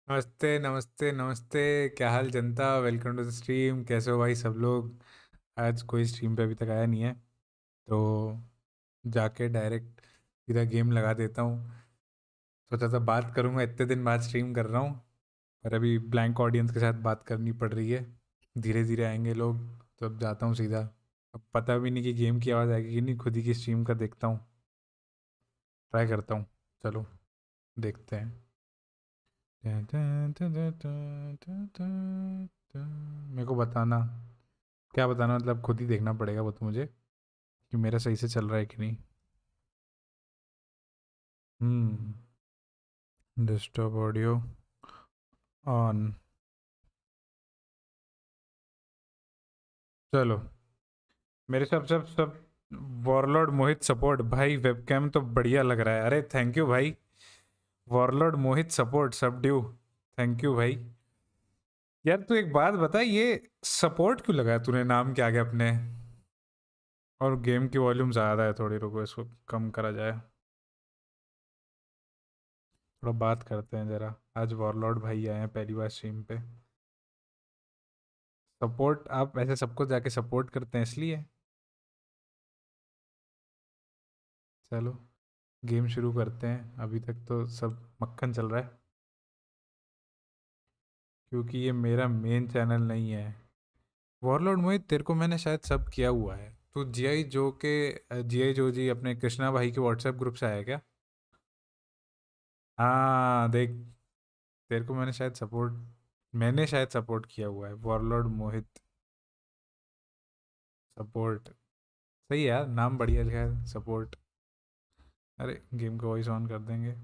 नमस्ते नमस्ते नमस्ते। क्या हाल जनता, वेलकम टू द स्ट्रीम। कैसे हो भाई सब लोग? आज कोई स्ट्रीम पे अभी तक आया नहीं है, तो जाके डायरेक्ट सीधा गेम लगा देता हूँ। सोचा था बात करूँगा, इतने दिन बाद स्ट्रीम कर रहा हूँ, पर अभी ब्लैंक ऑडियंस के साथ बात करनी पड़ रही है। धीरे धीरे आएंगे लोग, तो अब जाता हूँ सीधा। अब पता भी नहीं कि गेम की आवाज़ आएगी कि नहीं, खुद ही की स्ट्रीम का देखता हूँ, ट्राई करता हूँ। चलो देखते हैं। मेरे को बताना, क्या बताना मतलब खुद ही देखना पड़ेगा वो तो मुझे, कि मेरा सही से चल रहा है कि नहीं। Desktop audio on. चलो, मेरे सब वॉरलॉर्ड मोहित सपोर्ट भाई, वेबकैम तो बढ़िया लग रहा है। अरे थैंक यू भाई, वॉरलॉर्ड मोहित सपोर्ट सब ड्यू। थैंक यू भाई। यार तू एक बात बता, ये सपोर्ट क्यों लगाया तूने नाम के आगे अपने? और गेम की वॉल्यूम ज़्यादा है थोड़ी, रुको इसको कम करा जाए। थोड़ा बात करते हैं ज़रा। आज वॉरलॉर्ड भाई आए हैं पहली बार स्ट्रीम पे। सपोर्ट आप ऐसे सबको जाके सपोर्ट करते हैं इसलिए? चलो गेम शुरू करते हैं। अभी तक तो सब मक्खन चल रहा है, क्योंकि ये मेरा मेन चैनल नहीं है। वॉरलॉर्ड मोहित, तेरे को मैंने शायद सब किया हुआ है। तू जी आई जो जी अपने कृष्णा भाई के व्हाट्सएप ग्रुप से आया क्या? हाँ देख, तेरे को मैंने शायद सपोर्ट किया हुआ है। वॉरलॉर्ड मोहित सपोर्ट, सही है यार, नाम बढ़िया लिखा है सपोर्ट। अरे गेम का वॉइस ऑन कर देंगे।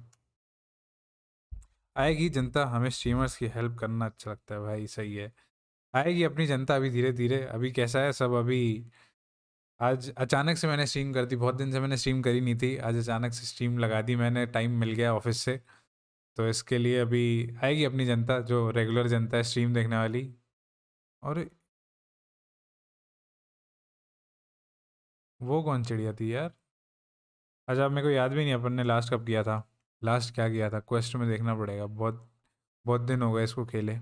आएगी जनता, हमें स्ट्रीमर्स की हेल्प करना अच्छा लगता है भाई, सही है। आएगी अपनी जनता अभी धीरे धीरे। अभी कैसा है सब अभी? आज अचानक से मैंने स्ट्रीम कर दी, बहुत दिन से मैंने स्ट्रीम करी नहीं थी, आज अचानक से स्ट्रीम लगा दी मैंने, टाइम मिल गया ऑफिस से। तो इसके लिए अभी आएगी अपनी जनता, जो रेगुलर जनता है स्ट्रीम देखने वाली। और वो कौन चिड़िया थी यार? अच्छा, मेरे को याद भी नहीं अपन ने लास्ट कब किया था। लास्ट क्या किया था, क्वेस्ट में देखना पड़ेगा, बहुत बहुत दिन हो गए इसको खेले।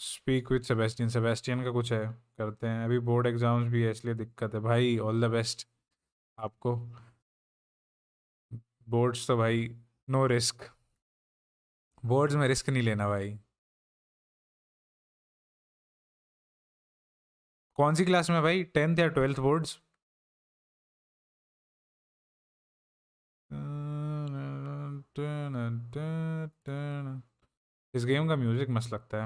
स्पीक विद सेबेस्टियन, सेबेस्टियन का कुछ है, करते हैं। अभी बोर्ड एग्जाम्स भी है इसलिए दिक्कत है भाई। ऑल द बेस्ट आपको। बोर्ड्स तो भाई, नो रिस्क। बोर्ड्स में रिस्क नहीं लेना भाई। कौन सी क्लास में भाई, 10th या 12th बोर्ड्स? इस गेम का म्यूजिक मस्त लगता है।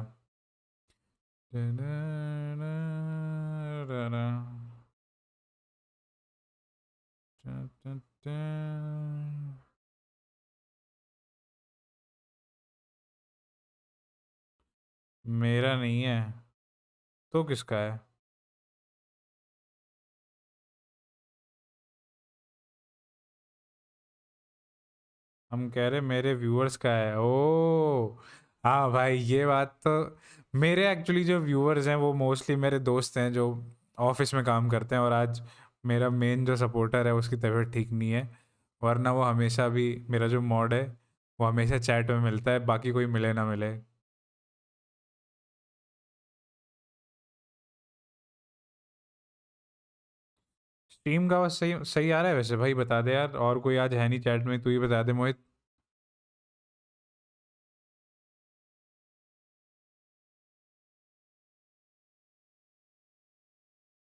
मेरा नहीं है तो किसका है? हम कह रहे मेरे व्यूअर्स का है। ओ हाँ भाई, ये बात तो। मेरे एक्चुअली जो व्यूअर्स हैं वो मोस्टली मेरे दोस्त हैं जो ऑफिस में काम करते हैं, और आज मेरा मेन जो सपोर्टर है उसकी तबीयत ठीक नहीं है, वरना वो हमेशा भी मेरा जो मॉड है वो हमेशा चैट में मिलता है, बाकी कोई मिले ना मिले। स्ट्रीम का आवाज सही सही आ रहा है वैसे भाई, बता दे यार, और कोई आज है नहीं चैट में, तू ही बता दे मोहित।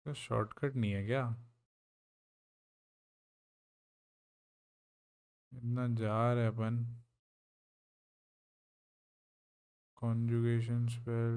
तो शॉर्टकट नहीं है क्या? इतना जा रहे अपन। Conjugation spell.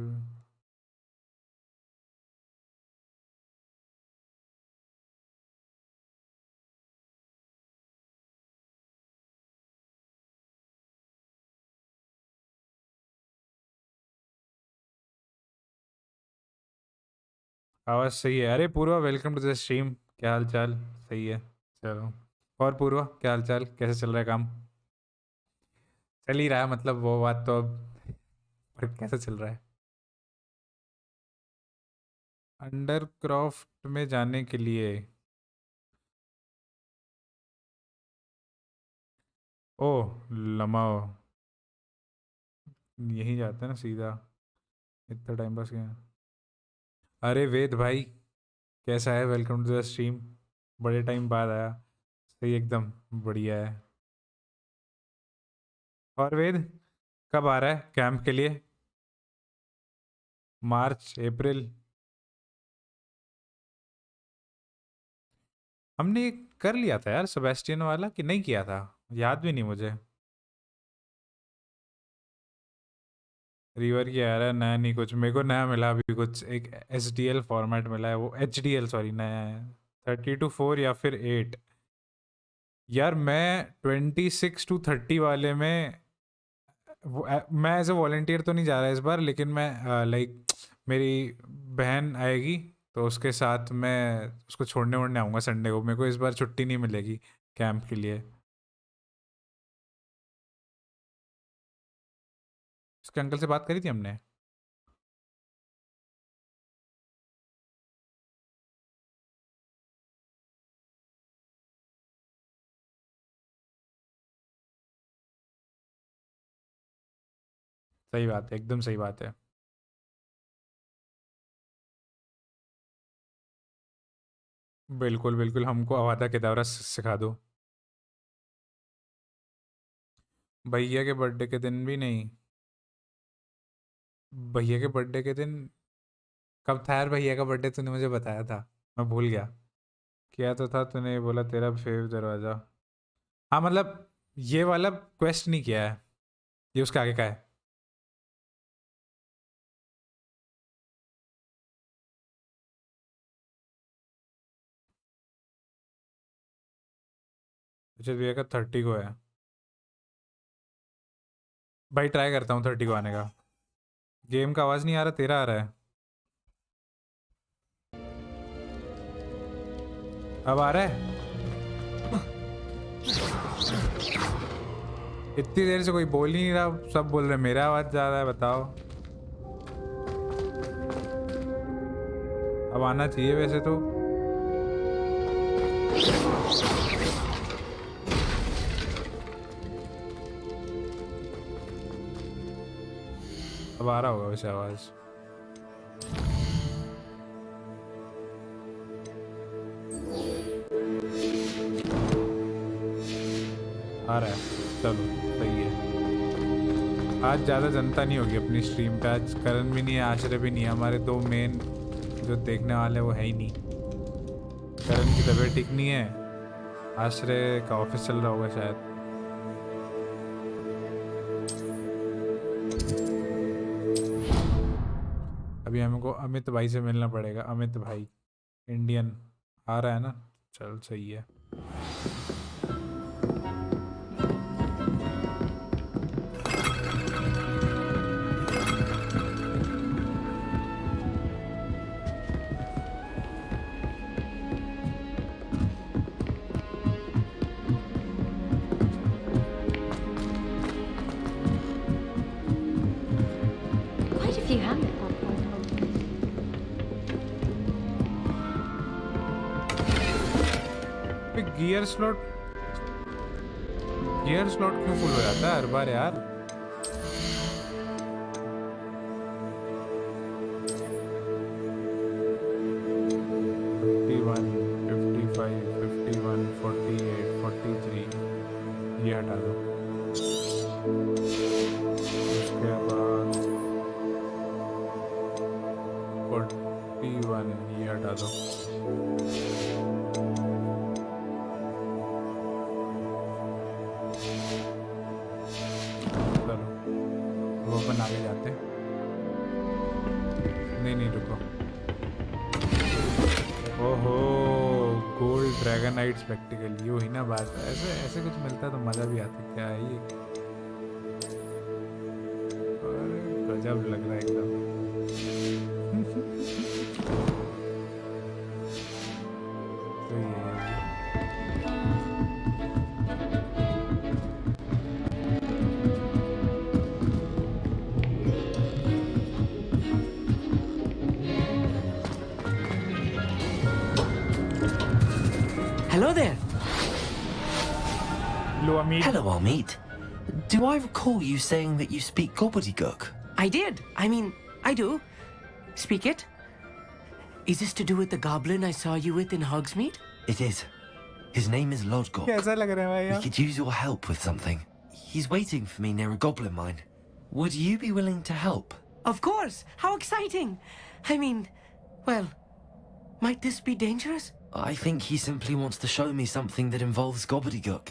आवाज सही है। अरे पूर्वा, वेलकम टू द स्ट्रीम। क्या हाल चाल? सही है। चलो। और पूर्वा, क्या हाल चाल, कैसे चल रहा है काम? चल ही रहा है, मतलब वो बात तो अब। पर कैसे चल रहा है? अंडरक्राफ्ट में जाने के लिए। ओह, लमाओ। यहीं जाते हैं ना सीधा। इतना टाइम पास किया। अरे वेद भाई, कैसा है? Welcome to the stream. बड़े टाइम बाद आया। सही, एकदम बढ़िया है। और वेद, कब आ रहा है कैंप के लिए? मार्च अप्रैल? हमने एक कर लिया था यार सेबेस्टियन वाला, कि नहीं किया था? याद भी नहीं मुझे। रिवर की आ रहा है नया? नहीं, कुछ मेरे को नया मिला अभी, कुछ एक HDL फॉर्मेट मिला है, वो HDL सॉरी नया है। 32:4 या फिर 8। यार मैं 26-30 वाले में मैं एज ए वॉलेंटियर तो नहीं जा रहा इस बार, लेकिन मैं लाइक मेरी बहन आएगी, तो उसके साथ मैं उसको छोड़ने वोड़ने आऊँगा संडे को। मेरे को इस बार छुट्टी नहीं मिलेगी कैंप के लिए। उसके अंकल से बात करी थी हमने। सही बात है, एकदम सही बात है। बिल्कुल बिल्कुल, हमको आवादा केदावरा सिखा दो। भैया के बर्थडे के दिन भी नहीं? भैया के बर्थडे के दिन कब था यार? भैया का बर्थडे तूने मुझे बताया था, मैं भूल गया। किया तो था तूने, बोला तेरा फेव दरवाज़ा। हाँ मतलब, ये वाला क्वेस्ट नहीं किया है, ये उसके आगे का है। अच्छा, भैया का 30 को है। भाई ट्राई करता हूँ 30 को आने का। गेम का आवाज़ नहीं आ रहा, तेरा आ रहा है? अब आ रहा है? इतनी देर से कोई बोल ही नहीं रहा, सब बोल रहे मेरा आवाज़ जा रहा है, बताओ। अब आना चाहिए वैसे तो। अब आ रहा होगा वैसे आवाज़। आ रहा है, चलो सही है। आज ज़्यादा जनता नहीं होगी अपनी स्ट्रीम पे, आज करण भी नहीं है, आश्रय भी नहीं है, हमारे दो मेन जो देखने वाले वो है ही नहीं। करण की तबीयत ठीक नहीं है, आश्रय का ऑफिस चल रहा होगा शायद। अभी हमको अमित भाई से मिलना पड़ेगा। अमित भाई इंडियन आ रहा है ना? चल सही है। Quite a few have it on point. Gear slot क्यों फुल हो जाता है हर बार यार? ये हटा दो। उसके बाद 41 ये हटा दो। चलो वो अपन आगे जाते हैं। नहीं रुको। ओहो गोल्ड ड्रैगनाइट स्पेक्टिकल, ये वही ना बात है। ऐसे कुछ मिलता तो मज़ा भी आता। क्या है ये? अरे गजब लग रहा है एकदम। तो ये Hello there. Hello, Amit. Hello, Amit. Do I recall you saying that you speak gobbledygook? I did. I mean, I do. Speak it. Is this to do with the goblin I saw you with in Hogsmeade? It is. His name is Lodgok. कैसा लग रहा है भाई? We could use your help with something. He's waiting for me near a goblin mine. Would you be willing to help? Of course. How exciting. I mean, well, might this be dangerous? I think he simply wants to show me something that involves gobbledygook.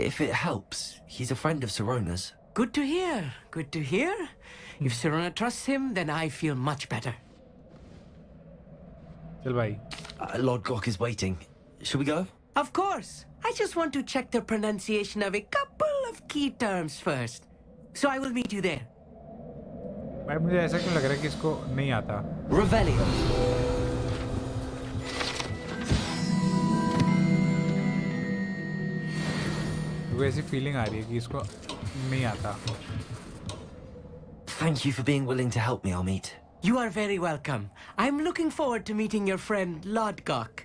If it helps, he's a friend of Sirona's. Good to hear. Good to hear. If Sirona trusts him, then I feel much better. चल भाई। Lodgok is waiting. Shall we go? Of course. I just want to check the pronunciation of a couple of key terms first. So I will meet you there. भाई मुझे ऐसा क्यों लग रहा है कि इसको नहीं आता? Revelio. मुझे ऐसी फीलिंग आ रही है कि इसको नहीं आता। Thank you for being willing to help me, Amit. You are very welcome. I'm looking forward to meeting your friend Lodgok.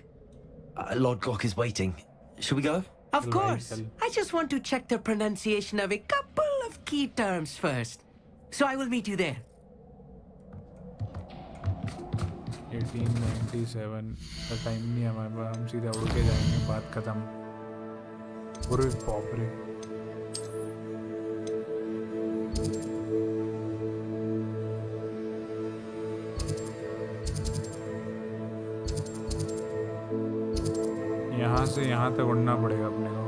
Lodgok is waiting. Shall we go? Of course. I just want to check the pronunciation of a couple of key terms first. So I will meet you there. 1897 का time नहीं है हमारे पास, हम सीधा उड़ के जाएंगे, बात खत्म। पूरे पॉप रे। यहाँ से यहाँ तक उड़ना पड़ेगा अपने को,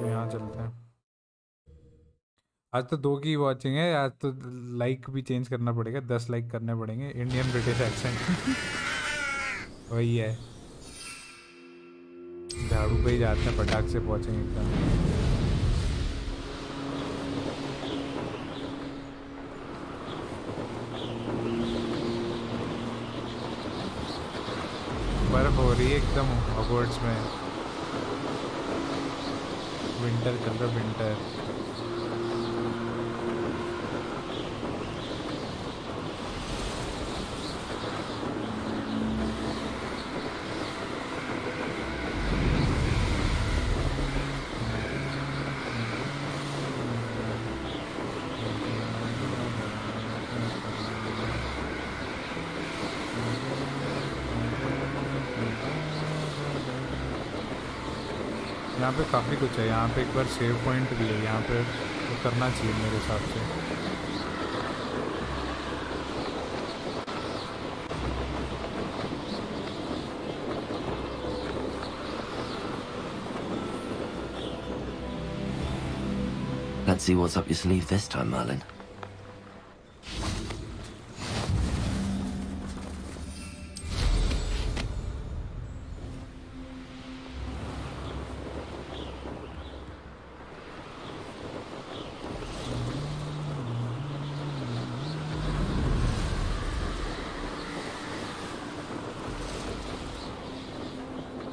तो यहाँ चलते हैं। आज तो 2 की वॉचिंग है, आज तो लाइक भी चेंज करना पड़ेगा, 10 लाइक करने पड़ेंगे। इंडियन ब्रिटिश एक्सेंट वही है। झाड़ू पे ही जाते हैं, फटाक से पहुँचेंगे एकदम। बर्फ हो रही है एकदम हॉगवर्ट्स में। विंटर चल रहा, विंटर। यहाँ पे काफ़ी कुछ है। यहाँ पे एक बार सेव पॉइंट भी है, यहाँ पे तो करना चाहिए मेरे हिसाब से। Let's see what's up your sleeve this time, Merlin.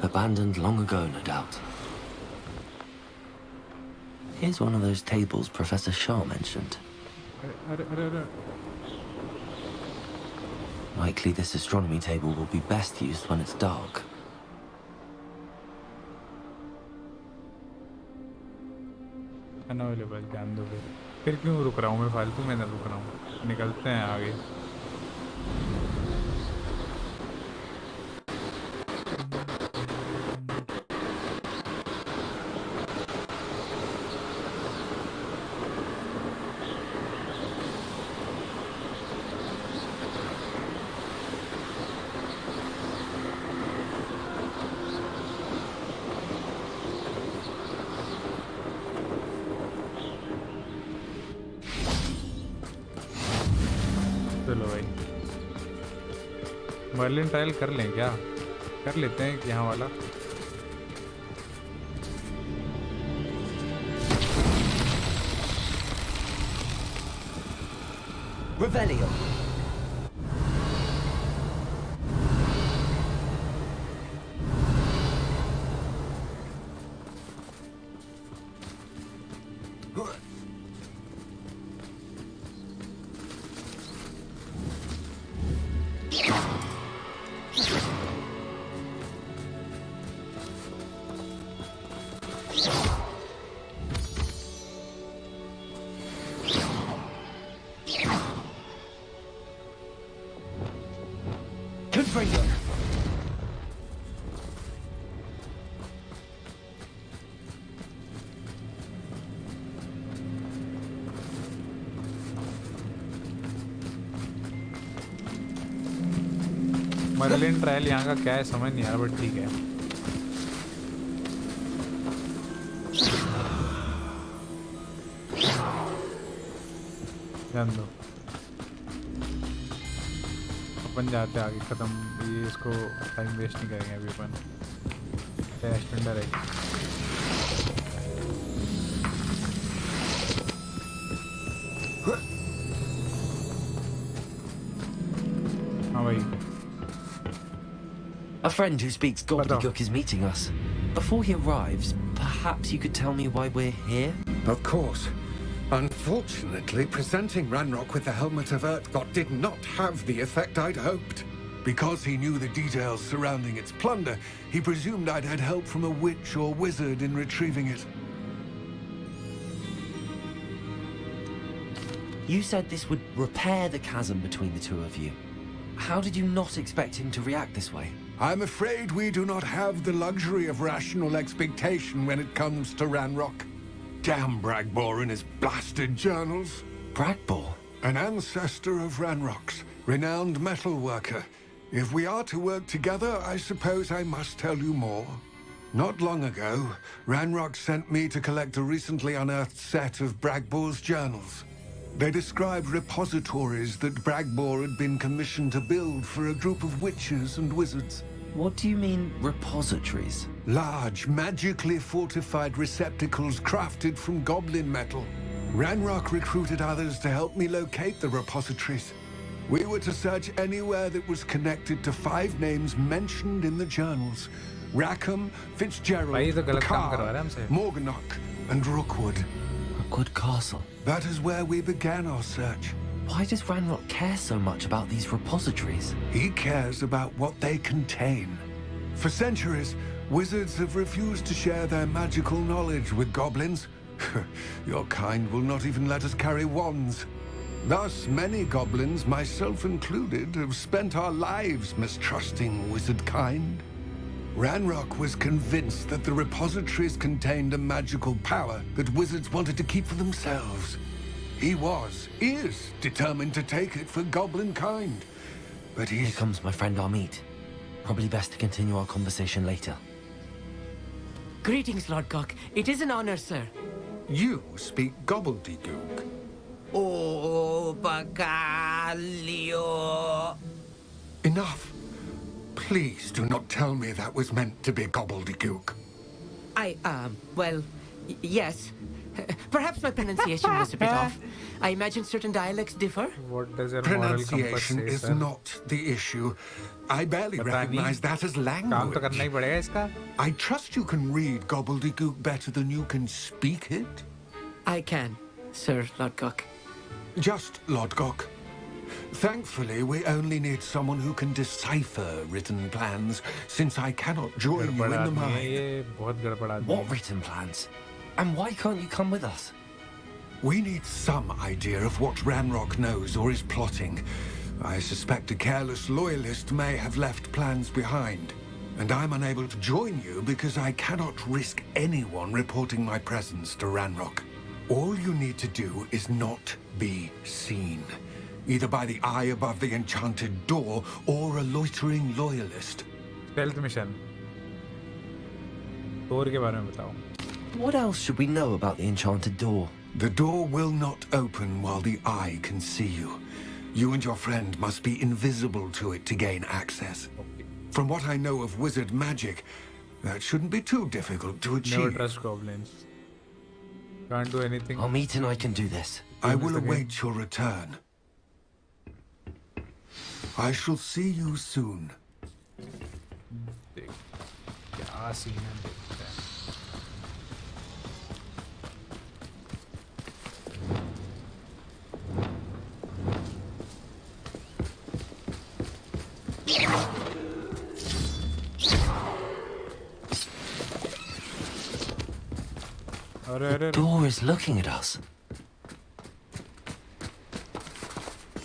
Abandoned long ago, no doubt. Here's one of those tables Professor Shaw mentioned. Likely this astronomy table will be best used when it's dark. Unavailable, जान दो फिर क्यों रुक रहा हूँ मैं, फालतू में ना रुक रहा हूँ, निकलते हैं आगे। चलो भाई, मर्लिन ट्रायल कर लें क्या? कर लेते हैं यहाँ वाला। Revelio. Confringo. मर्लिन ट्रायल यहाँ का क्या है समझ नहीं आ रहा, बट ठीक है। जान दो, अपन जाते आगे, ख़त्म ये, इसको टाइम वेस्ट नहीं करेंगे अभी अपन। स्टैंडर्ड है। हाँ भाई, A friend who speaks gobbledygook is meeting us. Before he arrives, perhaps you could tell me why we're here? Of course. Unfortunately, presenting Ranrock with the Helmet of Urtkot did not have the effect I'd hoped. Because he knew the details surrounding its plunder, he presumed I'd had help from a witch or wizard in retrieving it. You said this would repair the chasm between the two of you. How did you not expect him to react this way? I'm afraid we do not have the luxury of rational expectation when it comes to Ranrock. Damn Bragbor and his blasted journals. Bragbor? An ancestor of Ranrock's, renowned metal worker. If we are to work together, I suppose I must tell you more. Not long ago, Ranrock sent me to collect a recently unearthed set of Bragbor's journals. They described repositories that Bragbor had been commissioned to build for a group of witches and wizards. What do you mean, repositories? Large, magically fortified receptacles crafted from goblin metal. Ranrock recruited others to help me locate the repositories. We were to search anywhere that was connected to 5 names mentioned in the journals. Rackham, Fitzgerald, Carr, Morganach, and Rookwood. Rookwood Castle. That is where we began our search. Why does Ranrock care so much about these repositories? He cares about what they contain. For centuries, wizards have refused to share their magical knowledge with goblins. Your kind will not even let us carry wands. Thus, many goblins, myself included, have spent our lives mistrusting wizard kind. Ranrock was convinced that the repositories contained a magical power that wizards wanted to keep for themselves. He is determined to take it for goblin kind. But Here comes my friend Amit. Probably best to continue our conversation later. Greetings, Lord Cock. It is an honor, sir. You speak gobbledygook. Oh, Bagalio. Enough. Please do not tell me that was meant to be gobbledygook. Well, yes. Perhaps my pronunciation was a bit off. I imagine certain dialects differ. what does your moral compass Pronunciation say, is sir? not the issue. I barely पता recognize नहीं, that as काम तो करना ही language. पड़ेगा इसका। I trust you can read gobbledygook better than you can speak it. I can, Sir Lord Cock. Just Lodgok. Thankfully, we only need someone who can decipher written plans, since I cannot join you गड़बड़ in the आदमी है mind. ये, बहुत गड़बड़ आदमी What है। written plans? And why can't you come with us? We need some idea of what Ranrock knows or is plotting. I suspect a careless loyalist may have left plans behind. And I'm unable to join you because I cannot risk anyone reporting my presence to Ranrock. All you need to do is not be seen. Either by the eye above the enchanted door or a loitering loyalist. Stealth mission. Door के बारे में बताओ. What else should we know about the enchanted door? The door will not open while the eye can see you. You and your friend must be invisible to it to gain access. From what I know of wizard magic, that shouldn't be too difficult to achieve. Never trust goblins. Can't do anything. Meet and I can do this. I will await your return. I shall see you soon. क्या scene है देखते हैं. The door is looking at us.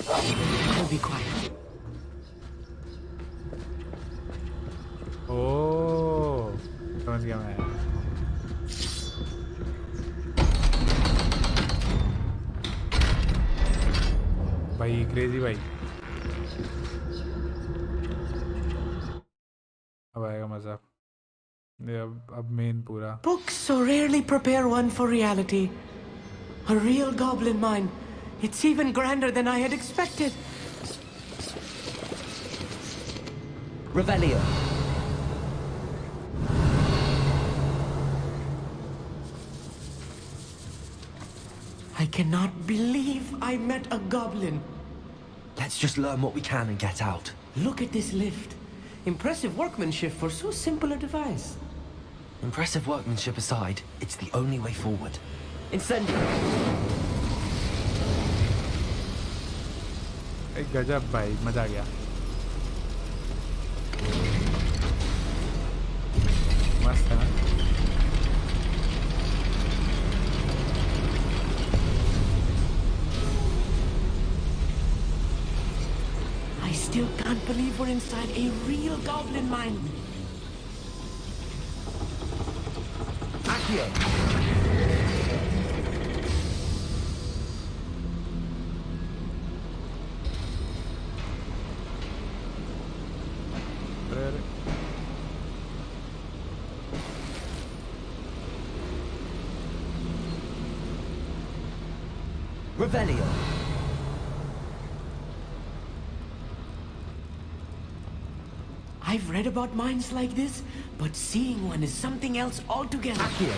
I'll be quiet. Oh, समझ गया मैं. भाई crazy भाई. अब आएगा मजा. ये अब मेन पूरा. Books so rarely prepare one for reality. A real goblin mine. It's even grander than I had expected. Revelio. I cannot believe I met a goblin. Let's just learn what we can and get out. Look at this lift. Impressive workmanship for so simple a device. Impressive workmanship aside, it's the only way forward. Incendio. एक गजब भाई, मजा आ गया. मस्त है ना. I still can't believe we're inside a real goblin mine. Accio. अरे Revelio. I've read about mines like this, but seeing one is something else altogether. Accio.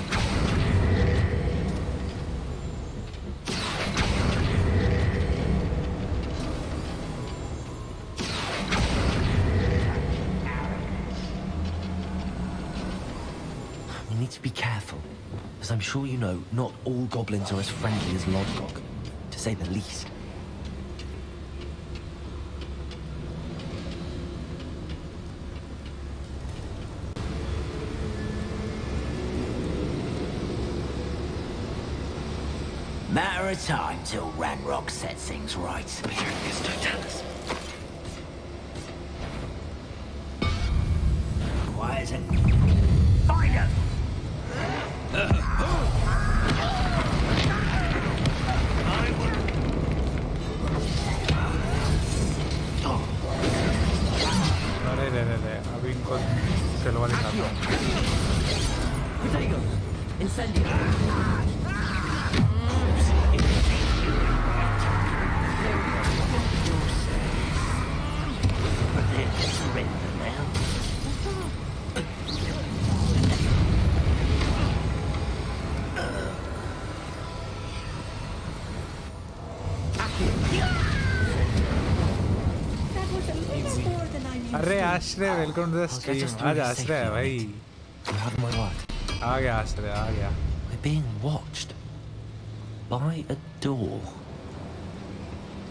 We need to be careful, as I'm sure you know, not all goblins are as friendly as Lodgok, to say the least. Matter of time till Ranrock sets things right. Quiet and find him! अरे अभी इनको चलवा दिखाता हूँ. Protego. Incendio. अरे आश्रय, welcome to the stream. आज आश्रय है भाई. You have my word. आ गया आश्रय, आ गया. We're being watched by a door.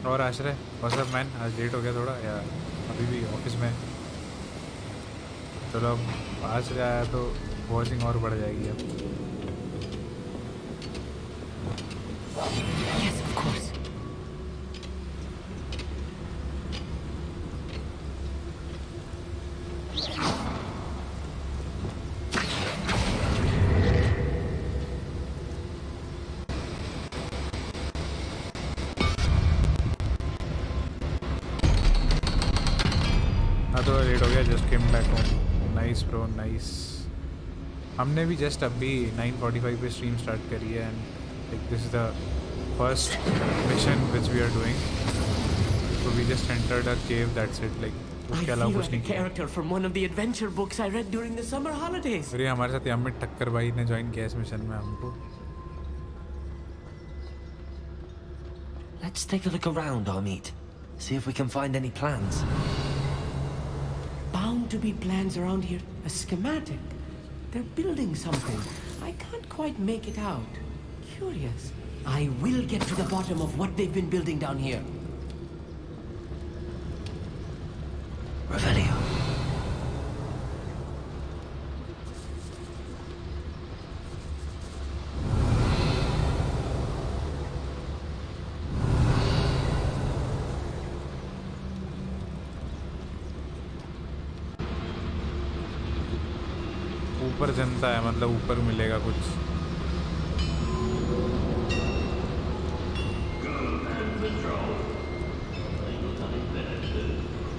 और आश्रय, व्हाट्स अप मैन? आज लेट हो गया थोड़ा या अभी भी ऑफिस में? चलो अब आश्रय आया तो वॉचिंग और बढ़ जाएगी अब. Yes, of course. हाँ तो लेट हो गया. Just came back home. Nice bro, nice. हमने भी जस्ट अभी 9:45 पे स्ट्रीम स्टार्ट करी है. And like this is the first mission which we are doing. So we just entered a cave. That's it. Like I उसके feel अलावा कुछ like a नहीं किया. character from one of the adventure books I read during the summer holidays. अरे हमारे साथ यहाँ टक्कर भाई ने ज्वाइन किया इस मिशन में हमको. Let's take a look around, Amit. See if we can find any plans. Bound to be plans around here. A schematic. They're building something. I can't quite make it out. Curious. I will get to the bottom of what they've been building down here. Revelio. ऊपर जनता है, मतलब ऊपर मिलेगा कुछ.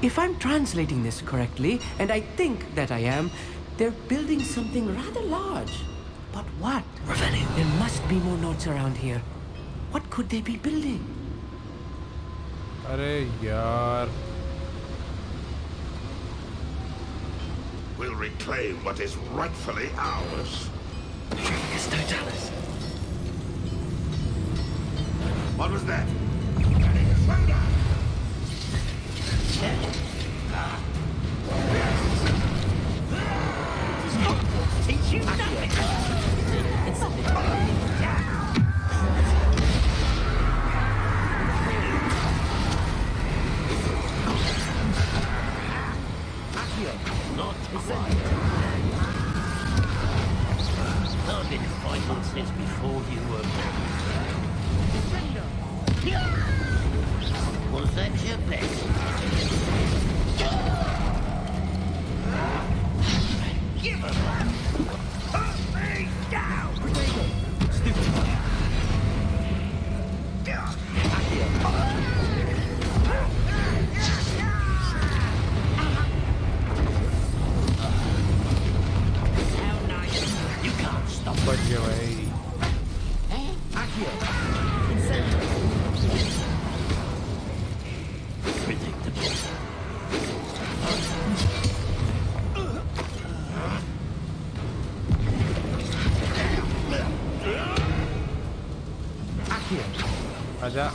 If I'm translating this correctly, and I think that I am, they're building something rather large. But what? Revelio. There must be more notes around here. What could they be building? अरे यार. We'll reclaim what is rightfully ours. It's Totalis. What was that? Teach you nothing. Not quite. I've been fighting since before you were born. Was that your best? Give him that! Put me down! How nice. You can't stop बच गया भाई. predictable. आजा.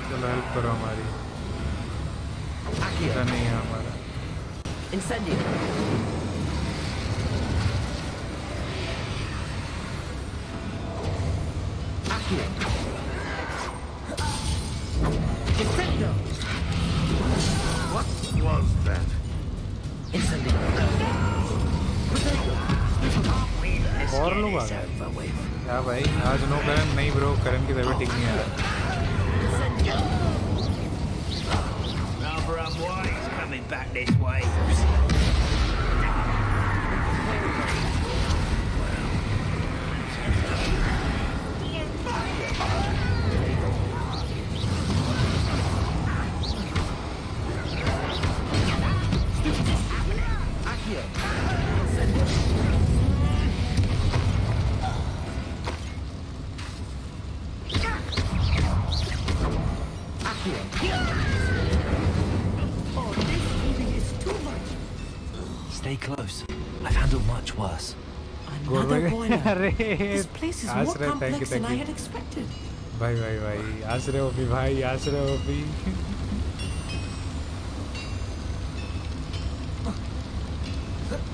चलो help करो हमारी. ऐसा नहीं है हमारा. Incendio. Accio. Incendio. What was that? Incendio. और लोग आ गए. क्या भाई आज नो करण नहीं ब्रो. करण की तबीयत ठीक नहीं है. Rather unwise coming back this way. Stay close. I've handled much worse. Another Gobar- boiler. अरे This place is आज more रहे. Thank you, complex than thank I you. had expected. भाई भाई भाई आस रहे हो भी भाई. आस रहे हो भी.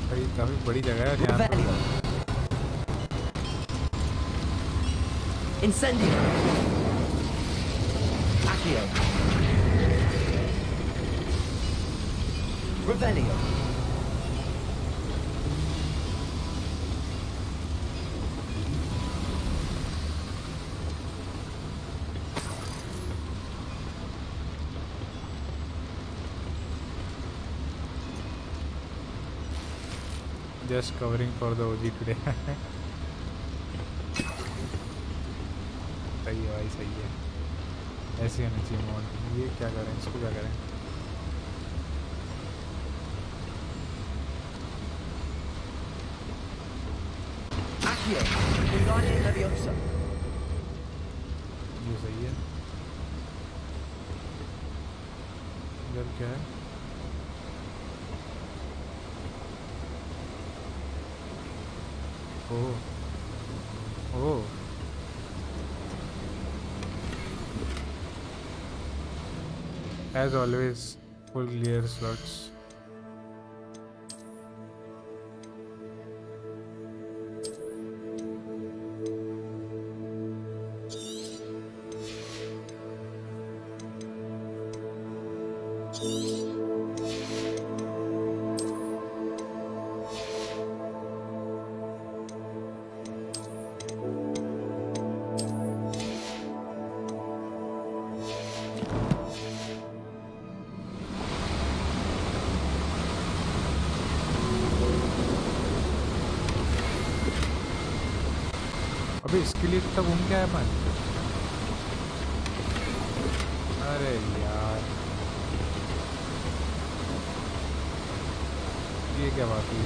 भाई काफी बड़ी जगह है यहाँ. Revelio. Incendio. Accio. Revelio. Just covering for the OG today. सही है भाई, सही है, ऐसे होना चाहिए मोड। ये क्या करें, इसको क्या करें? ये सही है। इधर क्या है? ओह ओह, as always full clear slots. अबे इसके लिए तब घूम के आया अपन। अरे यार, ये क्या बात हुई?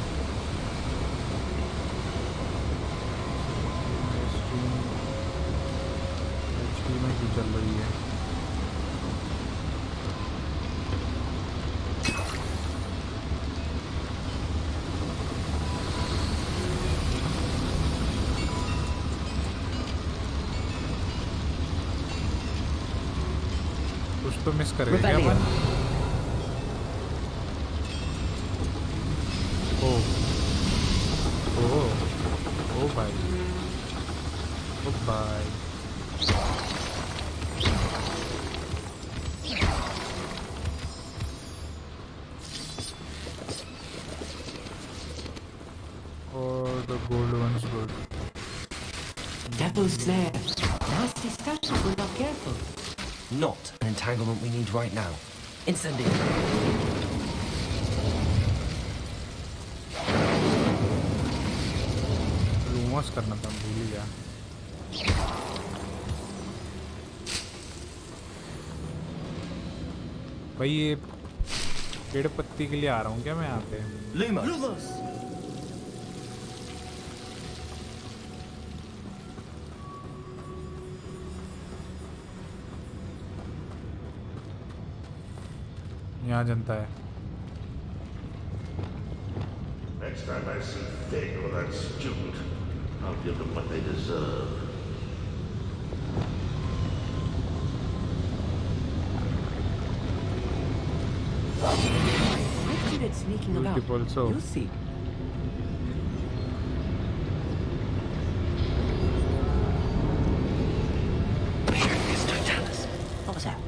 स्ट्रीम में क्यों चल रही है? कुछ तो मिस कर गए क्या अपन? ओ ओ ओ भाई, ओ भाई, और the gold one's good. Devil's snare. Nasty stuff if we're not careful. Not an entanglement we need right now. Incendiary. Rumours करना था, भूल ही गया। भाई ये पेड़ पत्ती के लिए आ रहा हूँ क्या मैं यहाँ पे? Lumos. यहाँ जनता है। Next time I see Fig or that student, I'll give them what they deserve. I see it sneaking about. Multiple also. You'll see. What was that?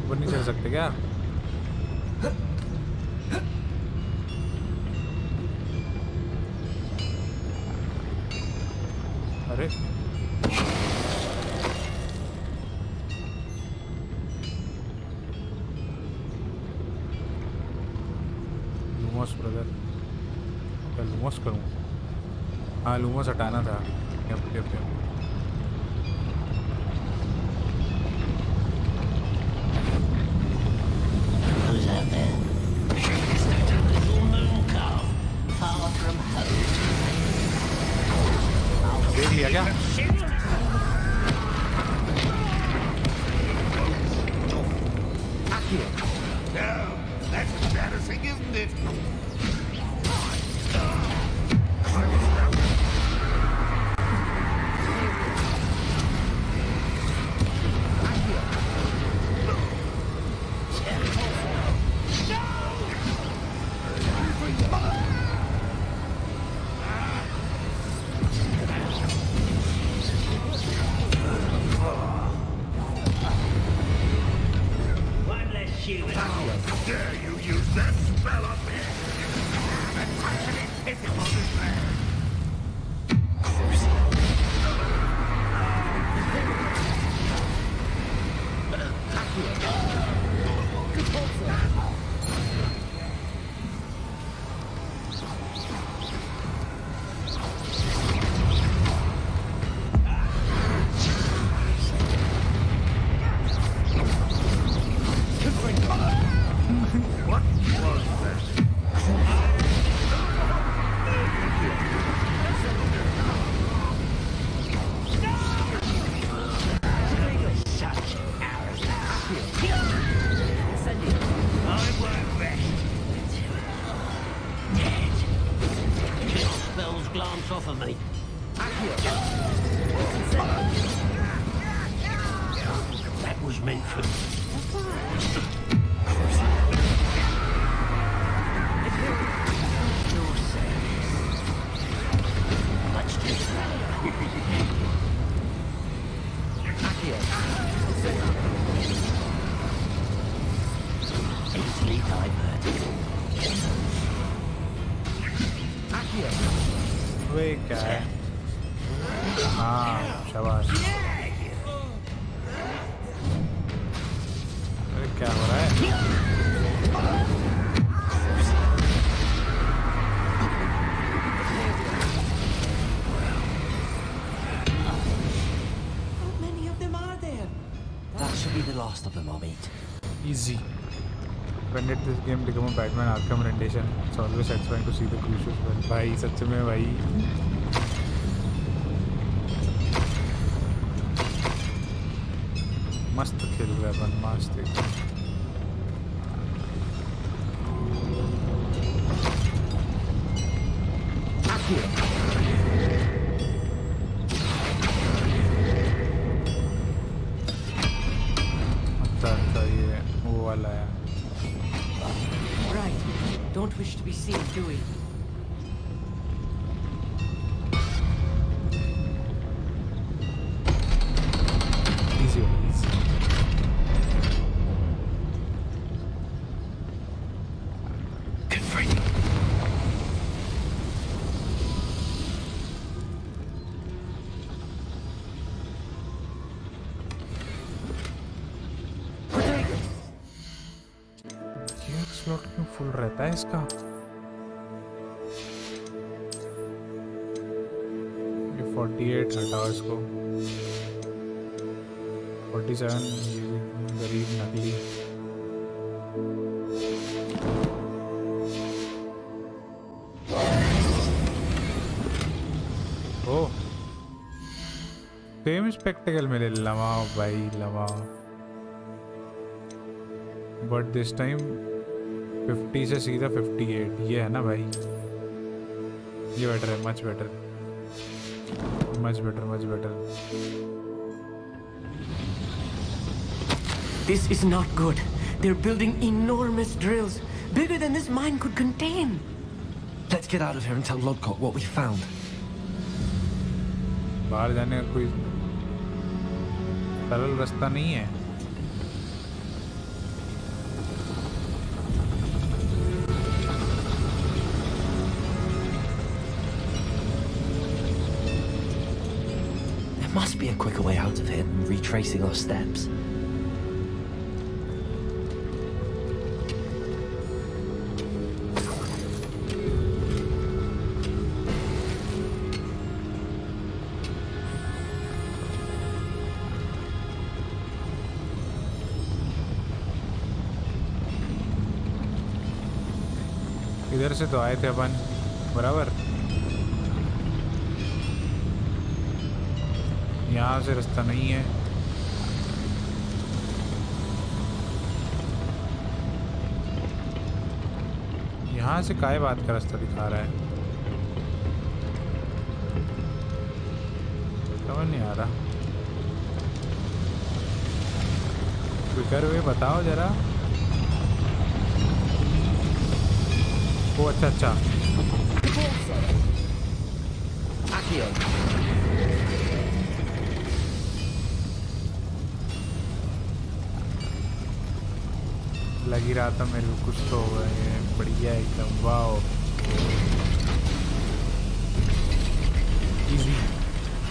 वो नहीं चल सकते क्या? अरे लूमोस ब्रदर, क्या लूमोस करूँ? हाँ लूमोस हटाना था। Yup yup yup. Who's out there? Little moon calf, far from home. देख लिया क्या? Now, that's embarrassing, isn't it? One less human. How dare you use that spell on me? glance off of me. That was meant for me. Let's do that. Easily diverted. वे क्या है? हाँ शाबाश। अरे क्या हो रहा है? How many of them are there? That should be the last of them, Amit. Easy. When did this game become a Batman Arkham rendition? It's always satisfying to see the crucial well. भाई सच में भाई मस्त खेल रहा है अपन मस्त एकदम अच्छा ये वो वाला है Right. Don't wish to be seen, do we? easy one, easy Good for you. ये स्लॉट क्यों फुल रहता है इसका ये 48 हटाओ इसको 47 ये गरीब नकली ओ सेम स्पेक्टिकल मिले लमाओ भाई लमाओ बट दिस टाइम 50 से सीधा 58 ये है ना भाई ये बेटर है much better much better much better This is not good. They're building enormous drills, bigger than this mine could contain. Let's get out of here and tell Logcock what we found. बाहर जाने का कोई सरल रास्ता नहीं है There must be a quicker way out of here than retracing our steps. इधर से तो आए थे अपन बराबर यहाँ से रास्ता नहीं है यहाँ से काय बात का रास्ता दिखा रहा है समझ नहीं आ रहा क्विकर वे बताओ जरा ओ अच्छा अच्छा लग ही रहा था मेरे को कुछ तो हो गया है बढ़िया एकदम wow easy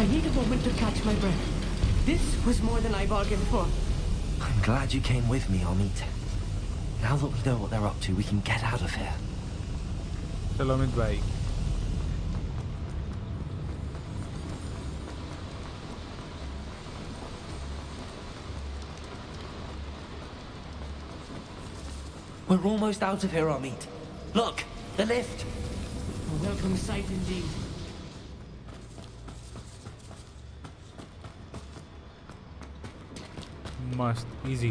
I need a moment to catch my breath. This was more than I bargained for. I'm glad you came with me, Amit. Now that we know what they're up to, we can get out of here. चलो अमित भाई We're almost out of here, Amit. Look, the lift. A welcome sight indeed. मस्त easy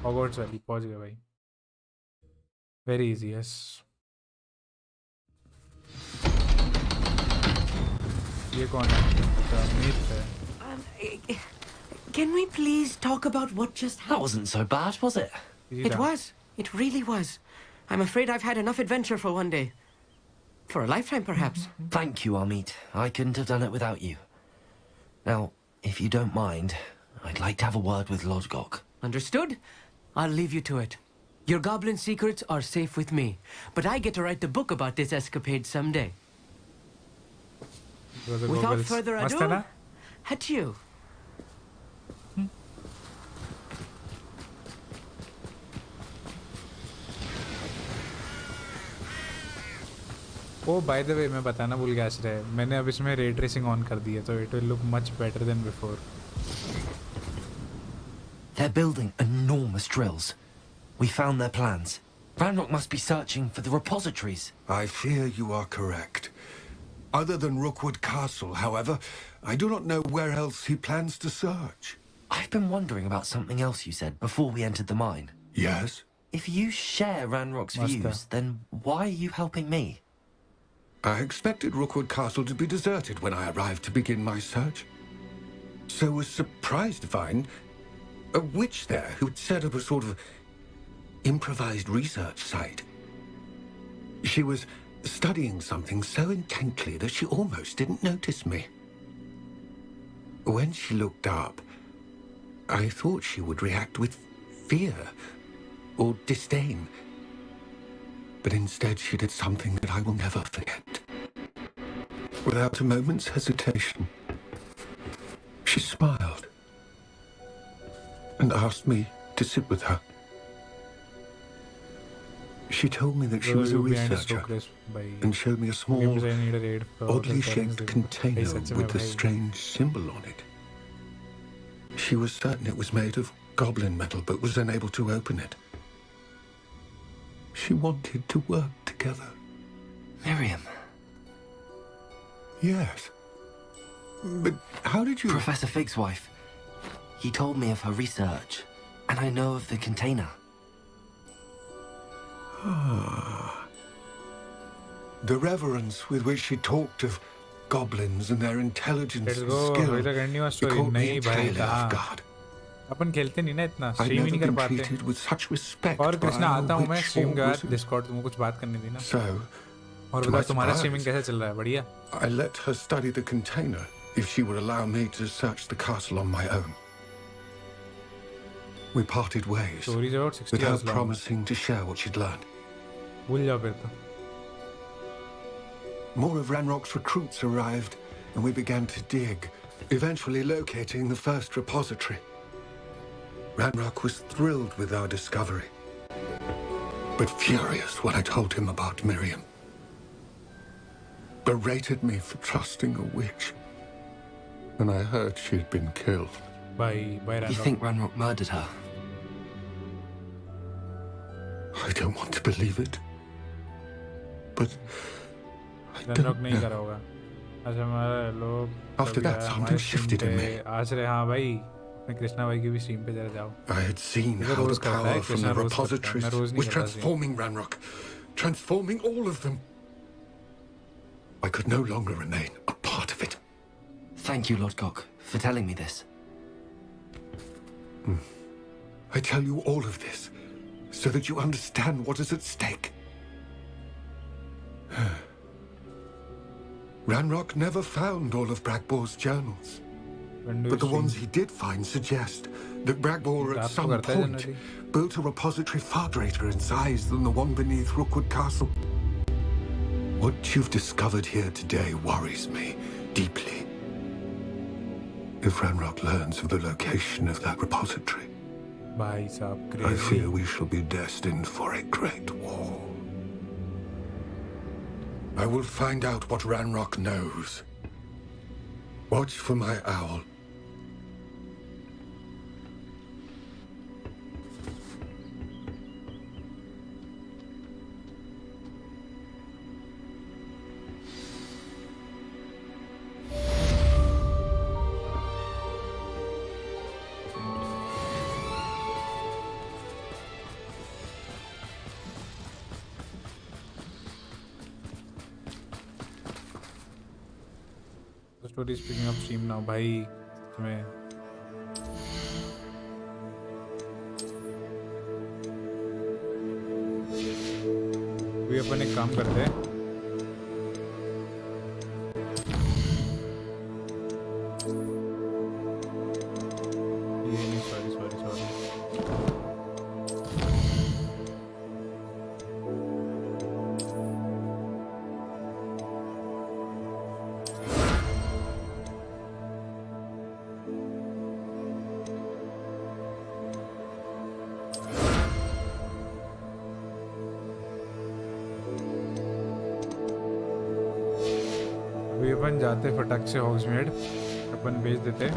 Hogwarts वाली पहुंच गए भाई very easy yes ये कौन है? अच्छा, मीत है। Can we please talk about what just That happened? wasn't so bad, was it? Easy It था। was. It really was. I'm afraid I've had enough adventure for one day. For a lifetime, perhaps. Thank you, Amit. I couldn't have done it without you. Now, if you don't mind, I'd like to have a word with Lodgok. Understood? I'll leave you to it. Your goblin secrets are safe with me, but I get to write the book about this escapade someday. Without further मस्त है ado, ना? adieu. Oh by the way मैं बताना भूल गया आश्रय, मैंने अब इसमें रे ट्रेसिंग ऑन कर दी है तो it will look much better than before. They're building enormous drills. We found their plans. Ranrock must be searching for the repositories. I fear you are correct. Other than Rookwood Castle, however, I do not know where else he plans to search. I've been wondering about something else you said before we entered the mine. Yes? If you share Ranrock's Master. views, then why are you helping me? I expected Rookwood Castle to be deserted when I arrived to begin my search. So was surprised to find a witch there who'd set up a sort of improvised research site. She was studying something so intently that she almost didn't notice me. When she looked up, I thought she would react with fear or disdain. But instead she did something that I will never forget. Without a moment's hesitation, she smiled and asked me to sit with her. She told me that she was a researcher and showed me a small, oddly shaped container with a strange symbol on it. She was certain it was made of goblin metal, but was unable to open it. She wanted to work together. Miriam. Yes. But how did you... Professor Fig's wife. He told me of her research, and I know of the container. The reverence with which she talked of goblins and their intelligence Let's and go. skill अभी तक and हुआ story caught me नहीं भाई entirely off कहाँ guard. अपन खेलते नहीं ना इतना I'd स्ट्रीम ही never नहीं कर been पाते treated with such respect और by कृष्णा a आता हूँ मैं witch स्ट्रीम or के बाद wizard. डिस्कॉर्ड तुमको कुछ बात करनी थी ना So, और to बताओ my तुम्हारा surprise, स्ट्रीमिंग कैसे चल रहा है बढ़िया I let her study the container if she would allow me to search the castle on my own. We parted ways stories about 60 without hours long promising to share what she'd learned. भूल जाओ फिर तो More of Ranrock's recruits arrived, and we began to dig, eventually locating the first repository. Ranrock was thrilled with our discovery, but furious when I told him about Miriam. Berated me for trusting a witch, and I heard she'd been killed. Bye bye You think Ranrock murdered her? I don't want to believe it, but I रनरॉक don't नहीं करा know. होगा अच्छा हमारा लोग After that, something shifted in me. आज रहे हाँ भाई अपने कृष्णा भाई की भी स्ट्रीम पे जरा जाओ I had seen Because how the Rose करता है, power from Krishna the Rose करता है, repositories मैं Rose नहीं was करता ਸੀ। transforming Ranrock, transforming all of them. I could no longer remain a part of it. Thank you, Lord Gok, for telling me this. I tell you all of this so that you understand what is at stake. Ranrock never found all of Bragbor's journals, but the ones he did find suggest that Bragbor at some point built a repository far greater in size than the one beneath Rookwood Castle. What you've discovered here today worries me deeply. If Ranrock learns of the location of that repository, भाई साहब I crazy fear we shall be destined for a great war. I will find out what Ranrock knows. Watch for my owl. Story speaking of stream now भाई तुम्हें भी अपन एक काम करते हैं ये नहीं सॉरी सॉरी सॉरी अभी अपन जाते फटाक से हॉग्समेड अपन भेज देते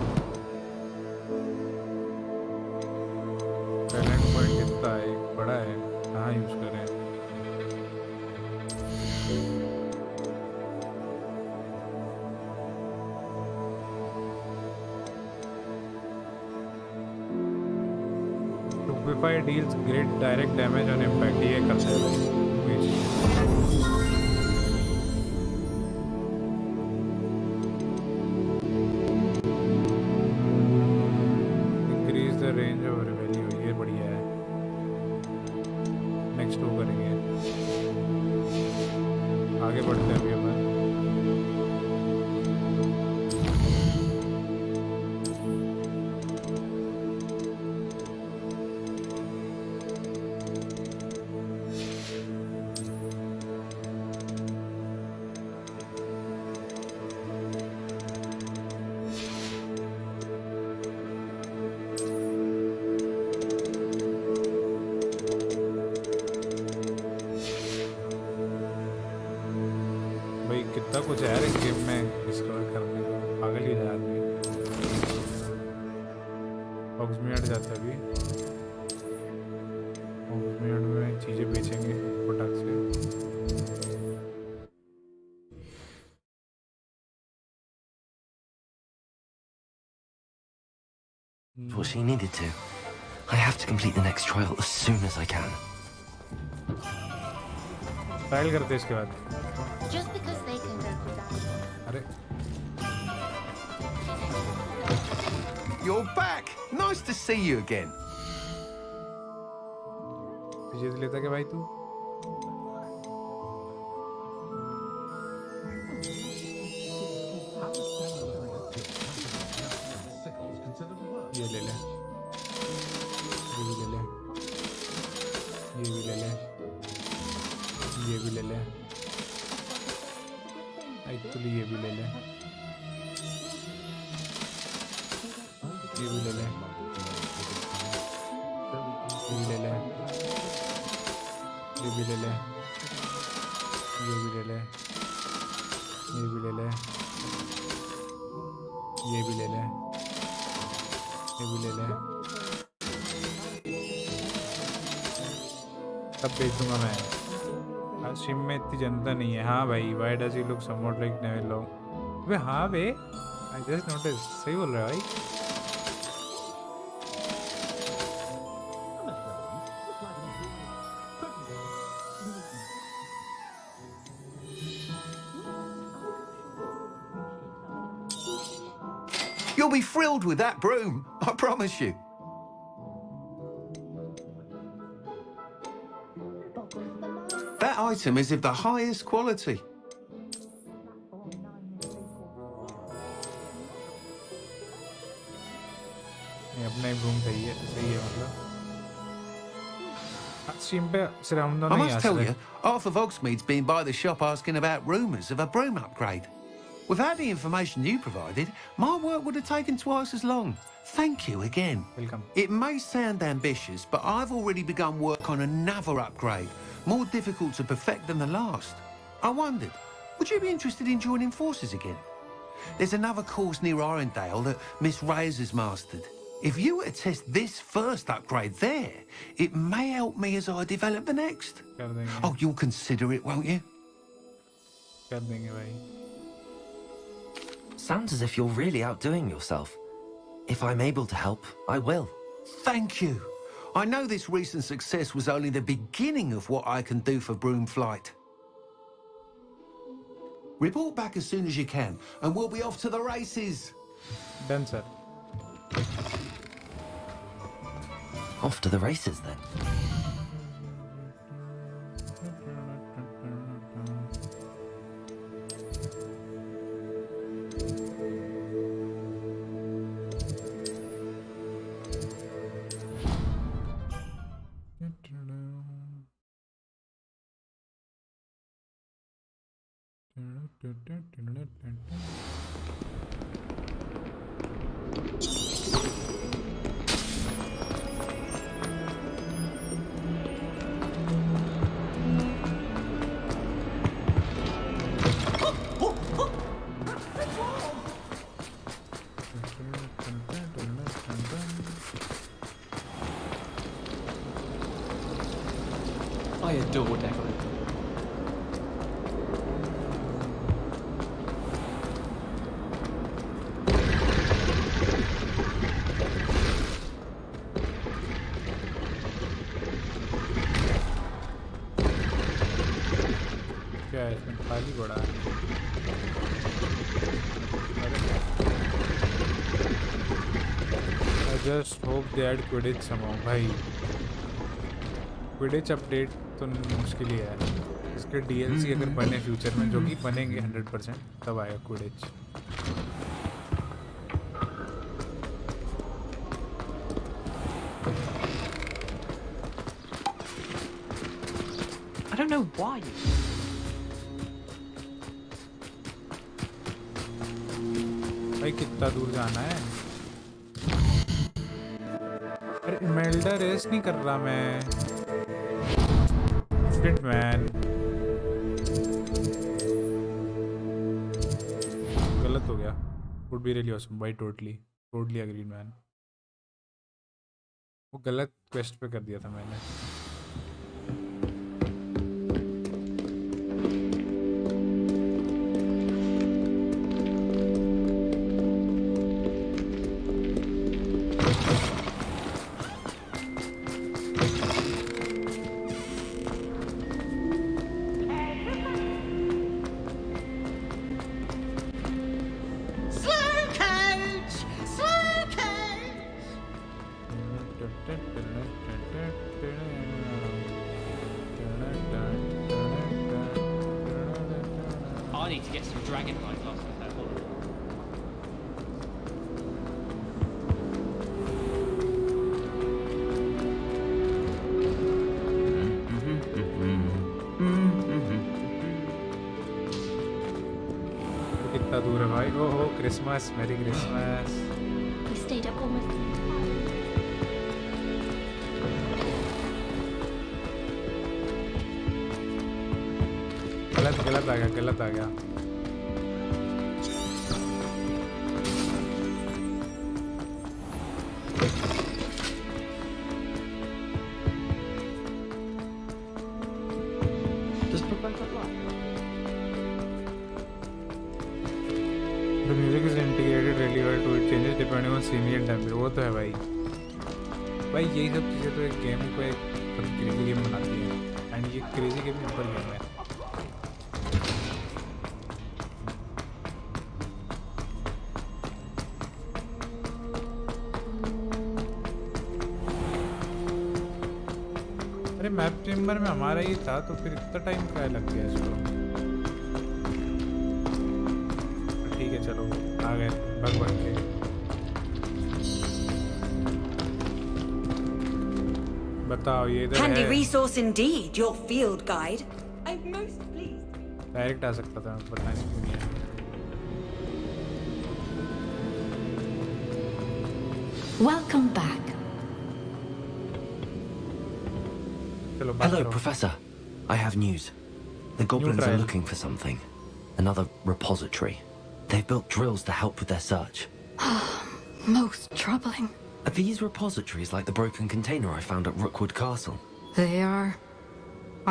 टैलेंट पॉइंट कितना है बड़ा है कहाँ यूज करें टूपिफाई deals great direct damage on impact ये करता है रेंज और वैल्यू ये बढ़िया है नेक्स्ट वो करेंगे आगे बढ़ते हैं अभी अपन कितना कुछ है यार इस गेम में डिस्कवर करने को पागल ही है आदमी हॉग्समीड जाता है अभी हॉग्समीड में चीज़ें बेचेंगे फटाक से What she needed to. I have to complete the next trial as soon as I can. Trial करते हैं इसके बाद Just because they can go through that. अरे You're back! Nice to see you again. चीज़ें लेता क्या भाई तू ये ले ले ये भी ले ले ये भी ले ले ये भी ले ले एक्चुअली ये भी ले ले ये भी ले ले ये भी ले ले ये भी ले ले ये भी ले ले ये भी ले ले ये भी ले ले ये भी ले ले तब बेच दूंगा मैं आज स्ट्रीम में इतनी जनता नहीं है हाँ भाई why does he look something like नेवेलो अबे हाँ बे आई जस्ट नोटिस सही बोल रहा है भाई You'll be thrilled with that broom, I promise you. That item is of the highest quality. ये अपना ही रूम सही है मतलब स्ट्रीम पे सिर्फ हम दोनों I नहीं आ must tell सकते you, Arthur Vogsmead's been by the shop asking about rumours of a broom upgrade. Without the information you provided, my work would have taken twice as long. Thank you again. Welcome. It may sound ambitious, but I've already begun work on another upgrade, more difficult to perfect than the last. I wondered, would you be interested in joining forces again? There's another course near Arendale that Miss Reyes has mastered. If you were to test this first upgrade there, it may help me as I develop the next. कर देंगे Oh, you'll consider it, won't you? कर देंगे भाई Sounds as if you're really outdoing yourself. If I'm able to help, I will. Thank you. I know this recent success was only the beginning of what I can do for Broom Flight. Report back as soon as you can, and we'll be off to the races. Done, sir. Off to the races then. I adore Declan. क्या है इसमें खाली पड़ा है? I just hope they add Quidditch somehow. भाई Quidditch update तो मुश्किल ही है. इसके DLC अगर बने फ्यूचर में, जो कि बनेंगे 100%, तब आएगा Quidditch. I don't know why. भाई कितना दूर जाना है? अरे इमेल्डा रेस नहीं कर रहा मैं. शिट मैन, गलत हो गया. Would be really awesome. By totally agreed man. वो गलत क्वेस्ट पे कर दिया था मैंने. I need to get some dragon light last with that. Hold on. कितना दूर है भाई? ओहो क्रिसमस, मेरी Christmas. We stayed up almost. गलत आ गया. Does Professor Black? The music is integrated really well to it, changes depending on scene and time. वो तो है भाई. भाई यही सब चीज़ें तो एक गेम को एक क्रेजी गेम बनाती है, एंड ये क्रेजी गेम ऊपर गेम है. अरे मैप चेम्बर में हमारा ही था, तो फिर इतना टाइम क्या लग गया इसको? ठीक है चलो आ गए बग बन के. बताओ ये इधर Handy है. resource indeed, your field guide. I'm most pleased. Direct आ सकता था, पता नहीं क्यों नहीं आया. Welcome back. चलो बात Hello, करो. Professor. I have news. The goblins are trial. looking for something. Another repository. They've built drills to help with their search. Most troubling. Are these repositories like the broken container I found at Rookwood Castle? They are.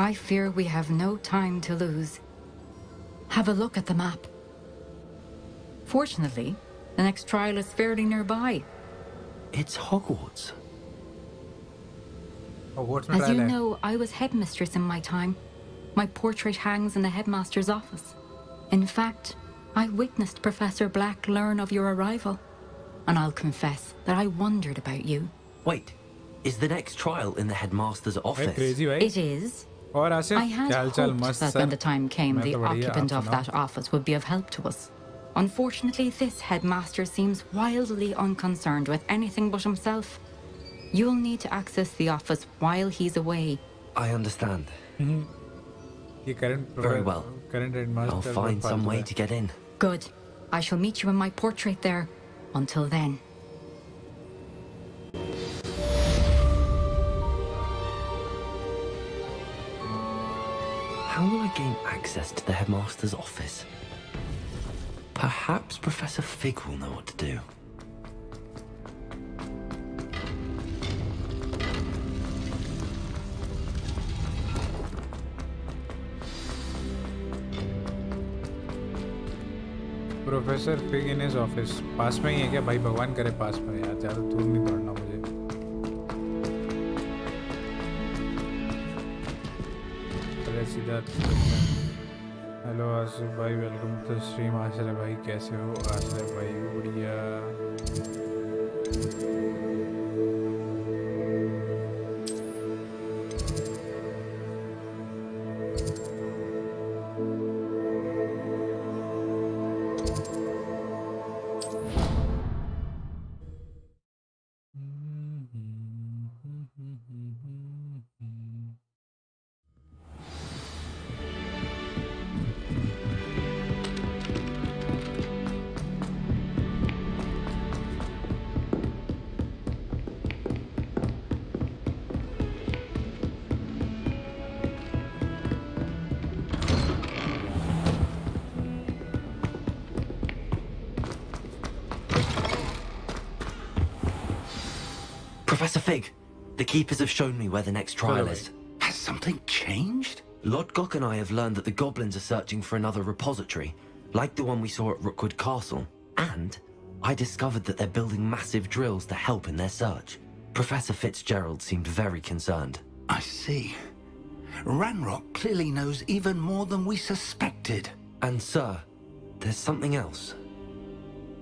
I fear we have no time to lose. Have a look at the map. Fortunately, the next trial is fairly nearby. It's Hogwarts. Oh, what's my As you trial है? know, I was headmistress in my time. My portrait hangs in the headmaster's office. In fact, I witnessed Professor Black learn of your arrival, and I'll confess that I wondered about you. Wait, is the next trial in the headmaster's भाई office? crazy भाई. It is. और Asif I had क्या हालचाल? hoped मस्त that sir. when the time came, मैं the तो बढ़िया, occupant आप of सुनाओ. that office would be of help to us. Unfortunately, this headmaster seems wildly unconcerned with anything but himself. You'll need to access the office while he's away. I understand. ये current Very well. current headmaster. I'll find some way to get in. Good. I shall meet you in my portrait there. Until then. How will I gain access to the headmaster's office? Perhaps Professor Fig will know what to do. Professor Fig in his office. पास में ही है क्या भाई? भगवान करे पास में यार, ज़्यादा दूर नहीं दौड़ना मुझे. चले सीधा. हेलो आसिफ भाई, वेलकम टू द स्ट्रीम. आश्रय भाई कैसे हो? आश्रय भाई बढ़िया. Professor Fig, the keepers have shown me where the next trial is. Has something changed? Lodgok and I have learned that the goblins are searching for another repository, like the one we saw at Rookwood Castle. And I discovered that they're building massive drills to help in their search. Professor Fitzgerald seemed very concerned. I see. Ranrock clearly knows even more than we suspected. And sir, there's something else.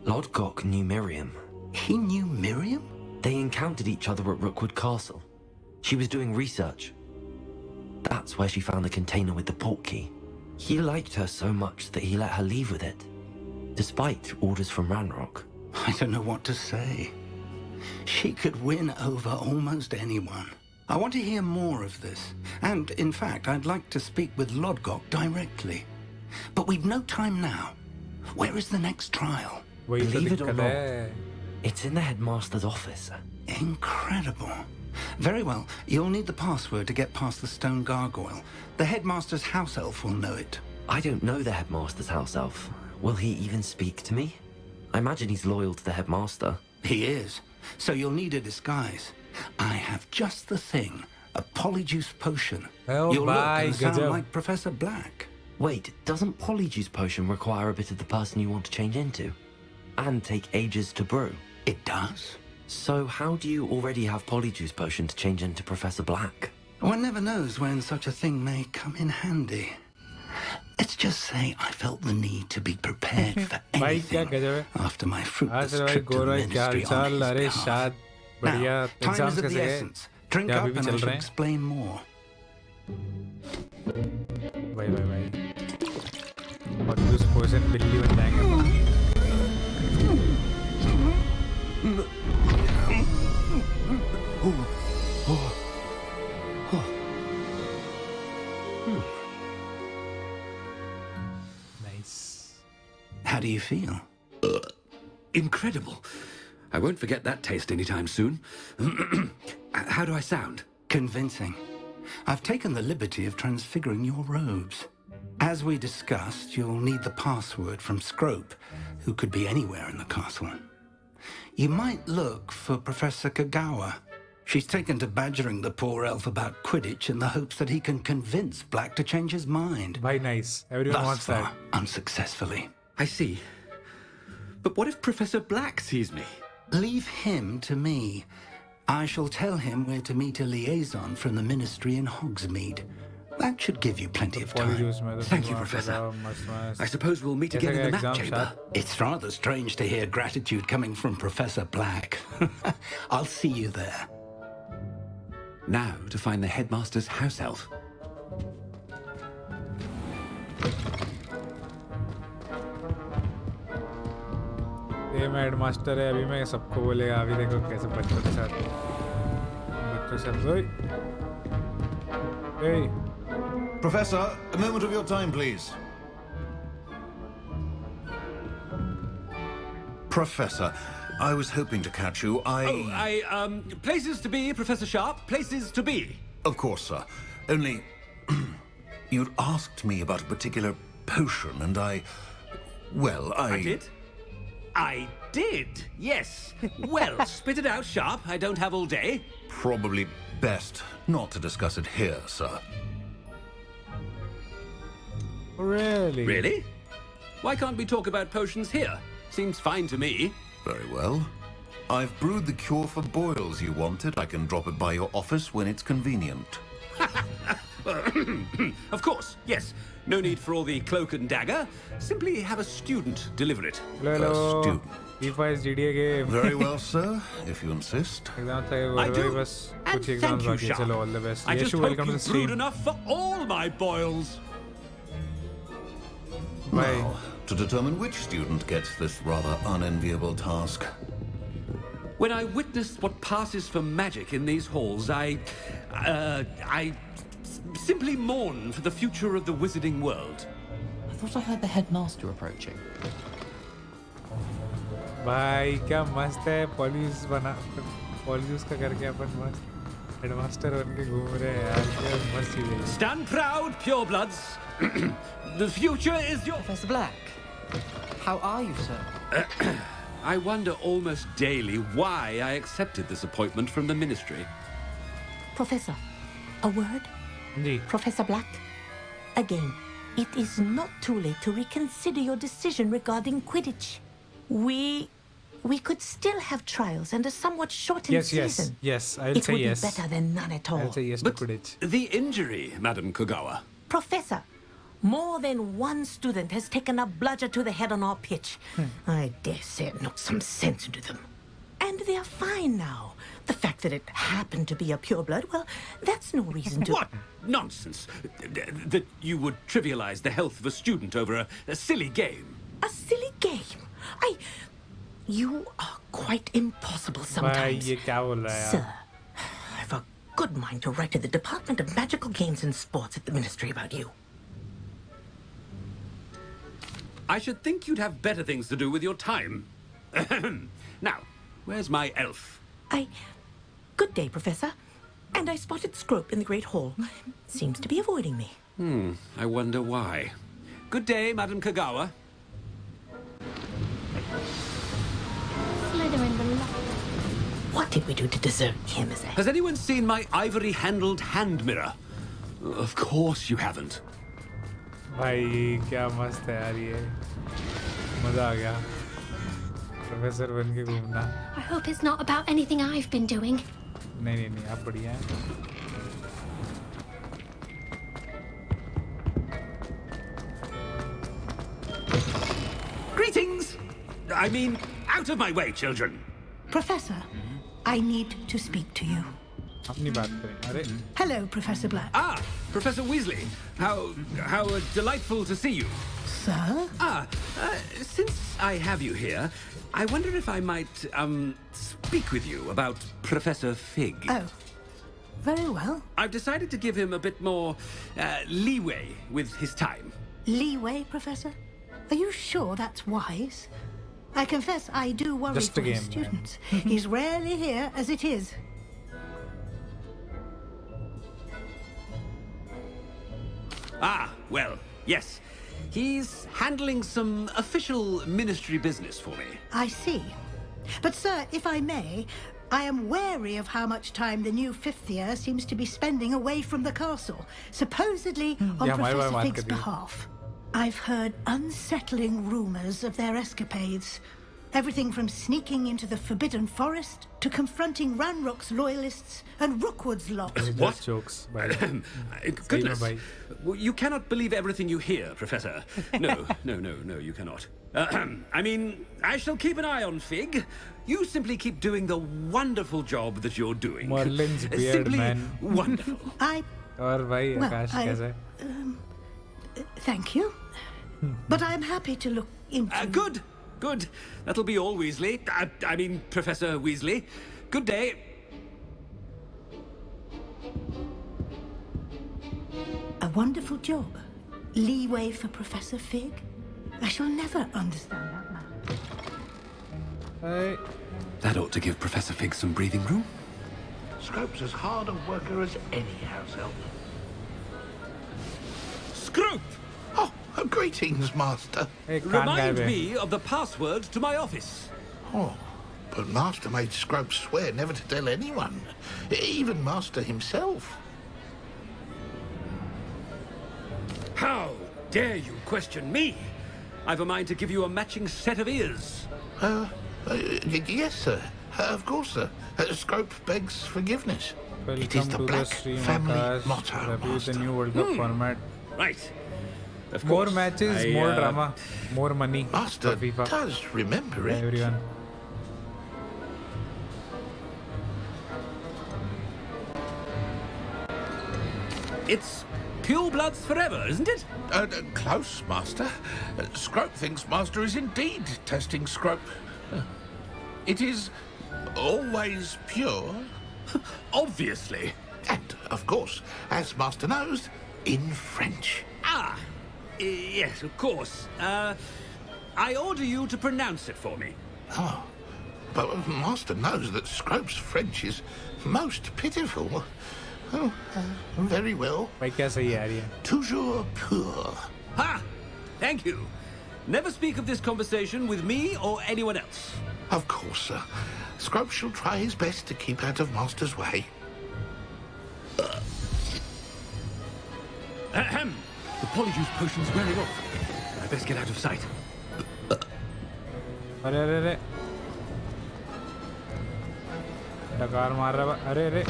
Lodgok knew Miriam. He knew Miriam? They encountered each other at Rookwood Castle. She was doing research. That's where she found the container with the port key. He liked her so much that he let her leave with it, despite orders from Ranrock. I don't know what to say. She could win over almost anyone. I want to hear more of this. And, in fact, I'd like to speak with Lodgok directly. But we've no time now. Where is the next trial? Believe it or not, it's in the headmaster's office. Incredible. Very well. You'll need the password to get past the stone gargoyle. The headmaster's house elf will know it. I don't know the headmaster's house elf. Will he even speak to me? I imagine he's loyal to the headmaster. He is. So you'll need a disguise. I have just the thing. A polyjuice potion. Oh, You'll look bye, and sound Gajab. like Professor Black. Wait, doesn't polyjuice potion require a bit of the person you want to change into? And take ages to brew? It does. So how do you already have polyjuice potion to change into Professor Black? One never knows when such a thing may come in handy. Let's just say I felt the need to be prepared for anything after my fruitless trip to the ministry on his behalf. Now, time is of the essence. Drink up and I shall explain more. भाई और उस portion बिल्ली बन जाएंगे. Nice. How do you feel? Incredible. I won't forget that taste anytime soon. How do I sound? Convincing. I've taken the liberty of transfiguring your robes. As we discussed, you'll need the password from Scrope, who could be anywhere in the castle. You might look for Professor Kagawa. She's taken to badgering the poor elf about Quidditch in the hopes that he can convince Black to change his mind. Very nice. Everyone wants that. Unsuccessfully. I see. But what if Professor Black sees me? Leave him to me. I shall tell him where to meet a liaison from the Ministry in Hogsmeade. That should give you plenty of time. Polyjuice में तो Thank you, वहाँ पे Professor. था, मस्त I suppose we'll meet again in the map exam chamber. chat? It's rather strange to hear gratitude coming from Professor Black. I'll see you there. Now to find the headmaster's house elf. ये मैं headmaster है, अभी मैं सबको बोलेगा, अभी देखो कैसे बच्चों के साथ Hey. Professor, a moment of your time, please. Professor, I was hoping to catch you. Places to be, Professor Sharp, places to be. Of course, sir. Only, you'd asked me about a particular potion, and I did? I did, yes. Well, spit it out, Sharp. I don't have all day. Probably best not to discuss it here, sir. Really? Really? Why can't we talk about potions here? Seems fine to me. Very well. I've brewed the cure for boils you wanted. I can drop it by your office when it's convenient. Of course, yes. No need for all the cloak and dagger. Simply have a student deliver it. Hello. A student. FIFA is GTA game. Very well, sir, if you insist. I do. And thank you, Sharp. Chalo, all the best. I just Yeshu, hope welcome to you've the brewed stream. enough for all my boils. Now, to determine which student gets this rather unenviable task. When I witnessed what passes for magic in these halls, I simply mourn for the future of the wizarding world. I thought I heard the headmaster approaching. भाई क्या मस्त है पॉलियूज का करके अपन मस्त headmaster बन के घूम रहे हैं यार क्या मस्त चीज है Stand proud, purebloods. The future is your... Professor Black, how are you, sir? I wonder almost daily why I accepted this appointment from the ministry. Professor, a word? Professor Black, again, it is not too late to reconsider your decision regarding Quidditch. We could still have trials and a somewhat shortened season. Yes, I'll say yes. It would be better than none at all. I'll say yes to Quidditch. The injury, Madam Kogawa. Professor, more than one student has taken a bludger to the head on our pitch. I dare say it knocked some sense into them. And they are fine now. The fact that it happened to be a pureblood, well, that's no reason to... What nonsense! That you would trivialize the health of a student over a silly game. A silly game? You are quite impossible sometimes. Sir, I've a good mind to write to the Department of Magical Games and Sports at the Ministry about you. I should think you'd have better things to do with your time. Now, where's my elf? Good day, Professor. And I spotted Scrope in the Great Hall. Seems to be avoiding me. I wonder why. Good day, Madam Kogawa. What did we do to deserve him as a... Has anyone seen my ivory-handled hand mirror? Of course you haven't. भाई क्या मस्त है यार ये मजा आ गया professor बन के घूमना I hope it's not about anything I've been doing. नहीं आप बढ़िया हैं Greetings! I mean, out of my way, children. Professor, I need to speak to you. अपनी बात करें अरे Hello, Professor Black. Ah, Professor Weasley. How delightful to see you. Sir? Since I have you here, I wonder if I might, speak with you about Professor Fig. Oh, very well. I've decided to give him a bit more, leeway with his time. Leeway, Professor? Are you sure that's wise? I confess I do worry Just for a his game, students. He's rarely here as it is. Ah, well, yes. He's handling some official ministry business for me. I see. But, sir, if I may, I am wary of how much time the new fifth year seems to be spending away from the castle, supposedly on Professor Fig's behalf. I've heard unsettling rumors of their escapades. Everything from sneaking into the Forbidden Forest to confronting Ranrock's loyalists and Rookwood's lot. What? Jokes. Goodness. Well, you cannot believe everything you hear, Professor. No, no, you cannot. I mean, I shall keep an eye on Fig. You simply keep doing the wonderful job that you're doing. Merlin's beard, simply man. Wonderful. और भाई आकाश कैसा है? Thank you. But I'm happy to look into... Good. That'll be all, Weasley. I mean, Professor Weasley. Good day. A wonderful job. Leeway for Professor Fig. I shall never understand that man. Hey. That ought to give Professor Fig some breathing room. Scrope's as hard a worker as any house elf. Scrope! Oh, greetings, Master. Hey, Remind me of the password to my office. Oh, but Master made Scrope swear never to tell anyone, even Master himself. How dare you question me? I've a mind to give you a matching set of ears. Yes, sir. Of course, sir. Scrope begs forgiveness. It is the Black family motto, the new World Cup format. Right. Of More course. matches, more drama, more money. Master for FIFA. does remember it. Everyone. It's pure bloods forever, isn't it? Close, Master. Scrope thinks Master is indeed testing Scrope. It is always pure. Obviously. And, of course, as Master knows, in French. Yes, of course. I order you to pronounce it for me. Oh, but Master knows that Scrope's French is most pitiful. Oh, very well. भाई क्या सही आ रही है? Toujours pur. Ha! Thank you. Never speak of this conversation with me or anyone else. Of course, sir. Scrope shall try his best to keep out of Master's way. Ahem. The polyjuice potion's wearing off. I best get out of sight. अरे डकार मार रहा है अरे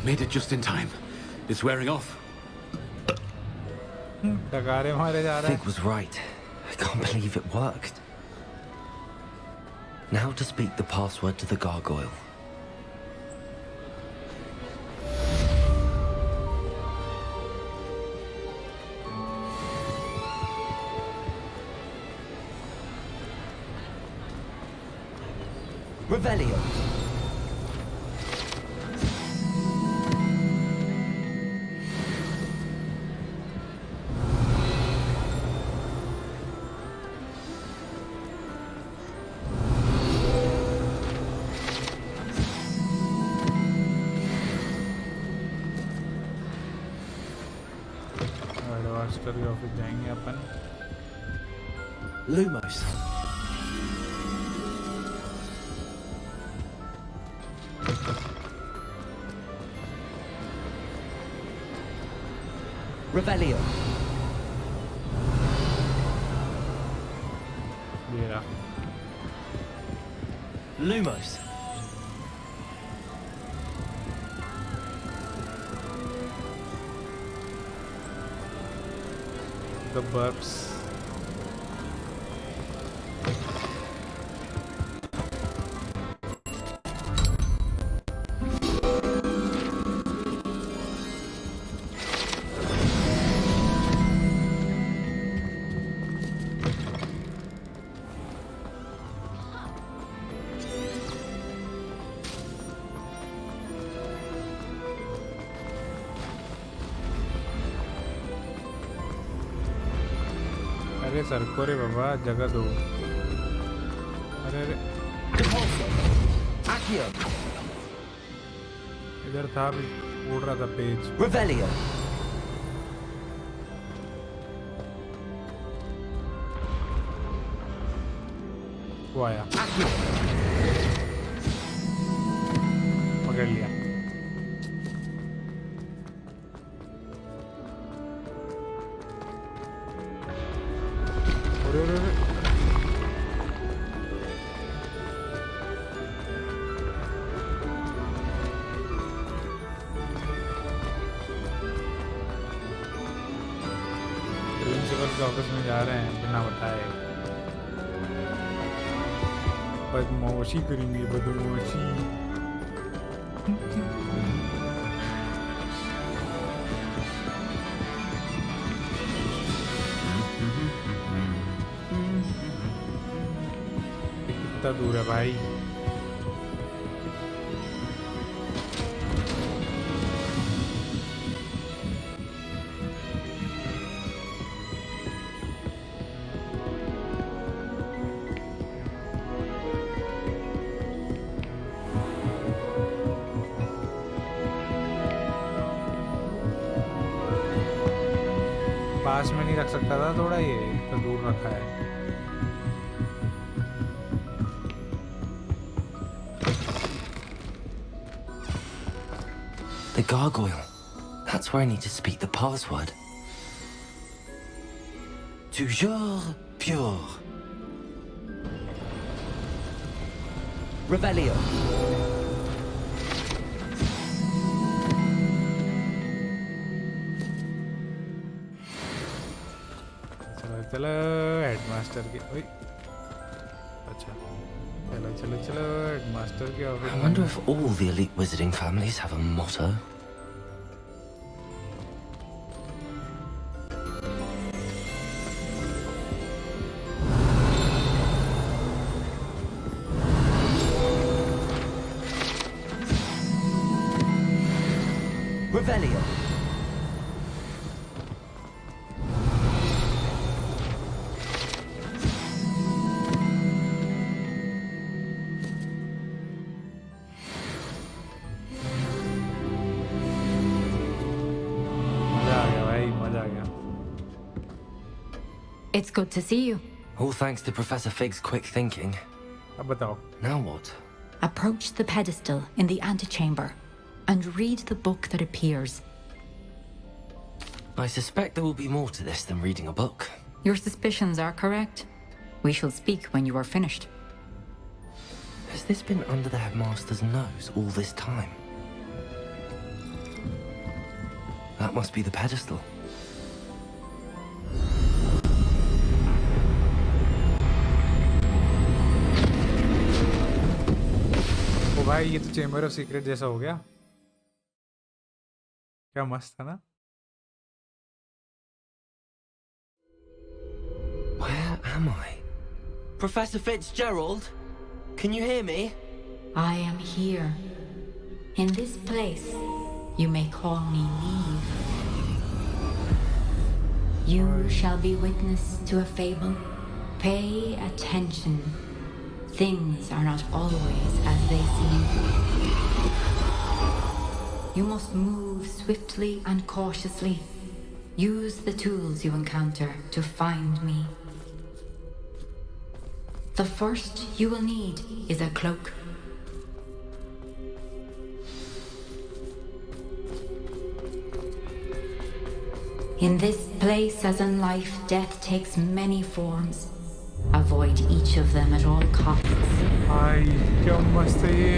Made it just in time. It's wearing off. डकारे मारे जा रहा है. Fig was right. I can't believe it worked. Now to speak the password to the gargoyle. Revelio. एडवांस्टरी ऑफिस जाएंगे अपन. Lumos. Revelio. Yeah. Lumos. The burps. अरे सरको रे बाबा जगह दो. अरे इधर था भी उड़ रहा था पेज. Revelio. वो आया. पकड़ लिया। प्रिंसिपल के ऑफिस में जा रहे हैं बिना बताए। बदमाशी करेंगे, बदमाशी। कितना दूर है भाई? पास में नहीं रख सकता था थोड़ा, ये तो दूर रखा है। The gargoyle. That's where I need to speak the password. Toujours pure. Revelio. चलो हेडमास्टर के, ओए अच्छा, चलो हेडमास्टर के office. I wonder if all the elite wizarding families have a motto. Revelio. It's good to see you. All thanks to Professor Fig's quick thinking. अब बताओ। Now what? Approach the pedestal in the antechamber and read the book that appears. I suspect there will be more to this than reading a book. Your suspicions are correct. We shall speak when you are finished. Has this been under the headmaster's nose all this time? That must be the pedestal. ओ भाई, ये तो chamber of secret जैसा हो गया। क्या मस्त था ना। Where am I? Professor Fitzgerald? Can you hear me? I am here. In this place, you may call me Neve. You shall be witness to a fable. Pay attention. Things are not always as they seem. You must move swiftly and cautiously. Use the tools you encounter to find me. The first you will need is a cloak. In this place, as in life, death takes many forms. Avoid each of them at all costs. Ay, क्या मस्त है ये।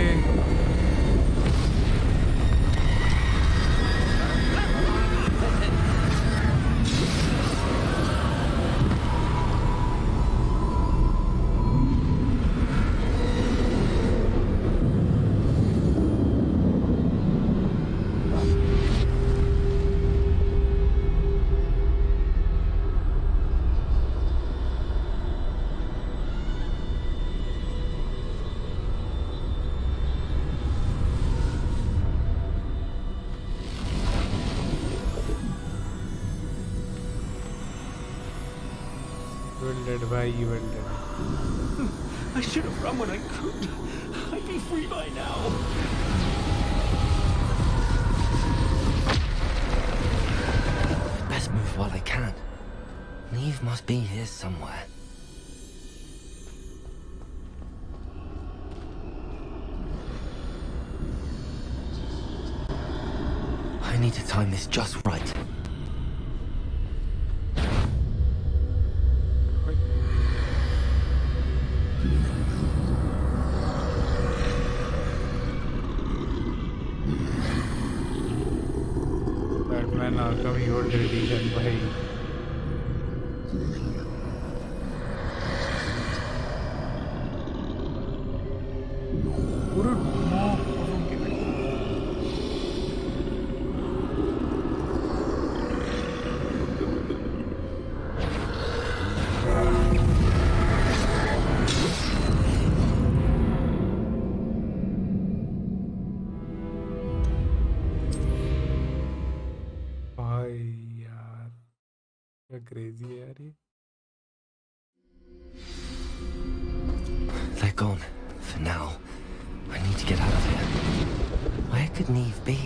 By you and I should have run when I could. I'd be free by now. Best move while I can. Neve must be here somewhere. I need to time this just right. Batman Arkham York edition भाई. Crazy है यार ये. They're gone. For now. I need to get out of here. Where could Neve be?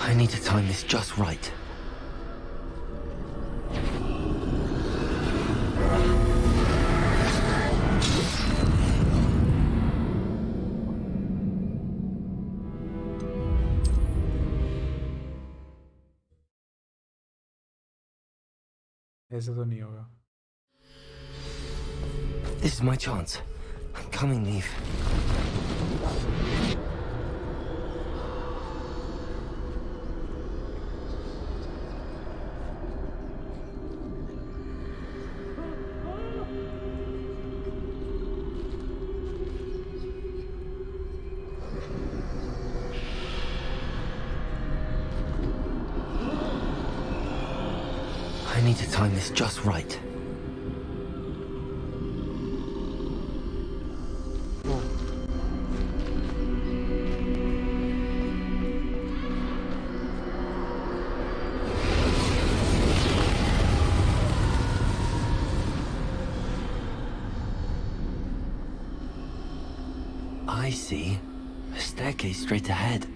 I need to time this just right. ऐसे तो नहीं होगा. This is my chance. I'm coming, Neve. I need to time this just right. I see. A staircase straight ahead.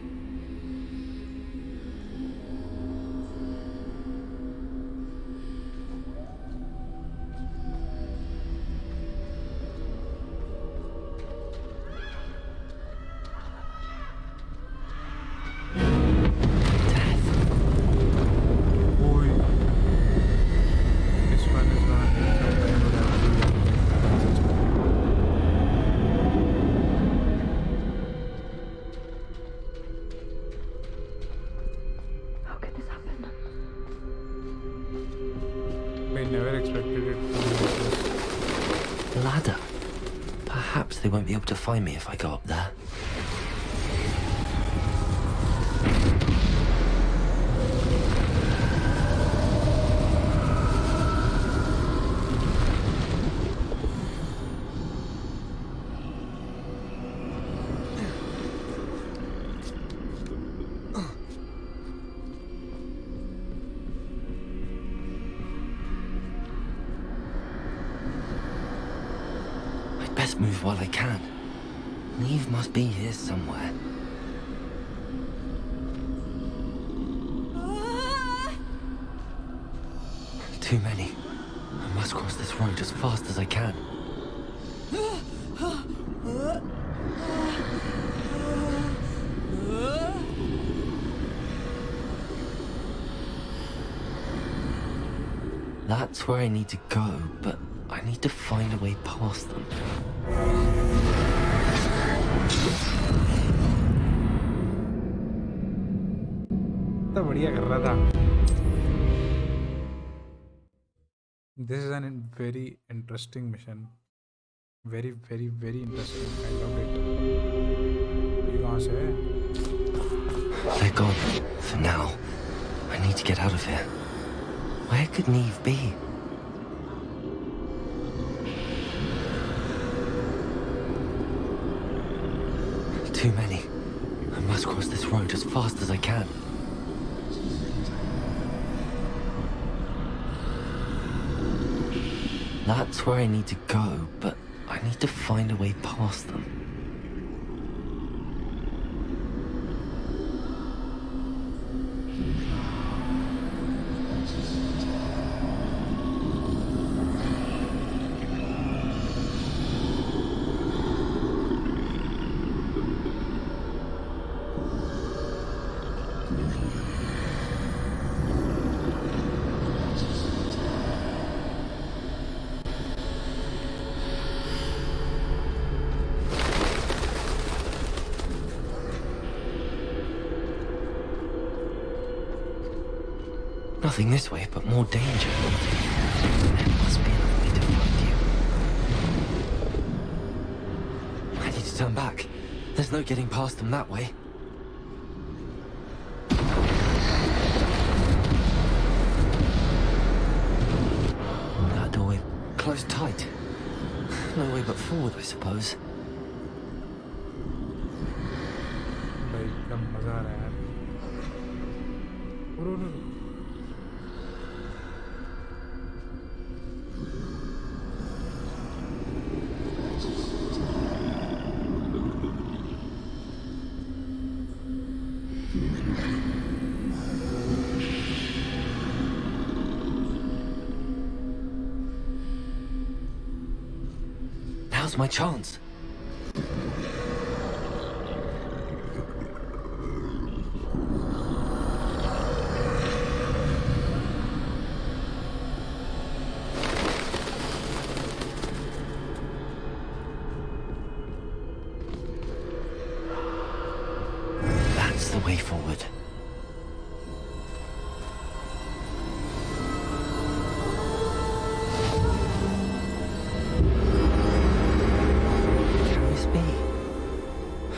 They won't be able to find me if I go up there. Move while I can. Neve must be here somewhere. Too many. I must cross this road as fast as I can. That's where I need to go, but I need to find a way past them. तो बढ़िया कर रहा था. This is a very interesting mission. Very interesting. I love it. ये कहाँ से है? They're gone. For now. I need to get out of here. Where could Neve be? Too many. I must cross this road as fast as I can. That's where I need to go, but I need to find a way past them. Nothing this way, but more danger. There must be another way to find you. I need to turn back. There's no getting past them that way. That doorway closed tight. No way but forward, I suppose. भाई क्या मजा आ रहा है यार। Now's my chance. That's the way forward.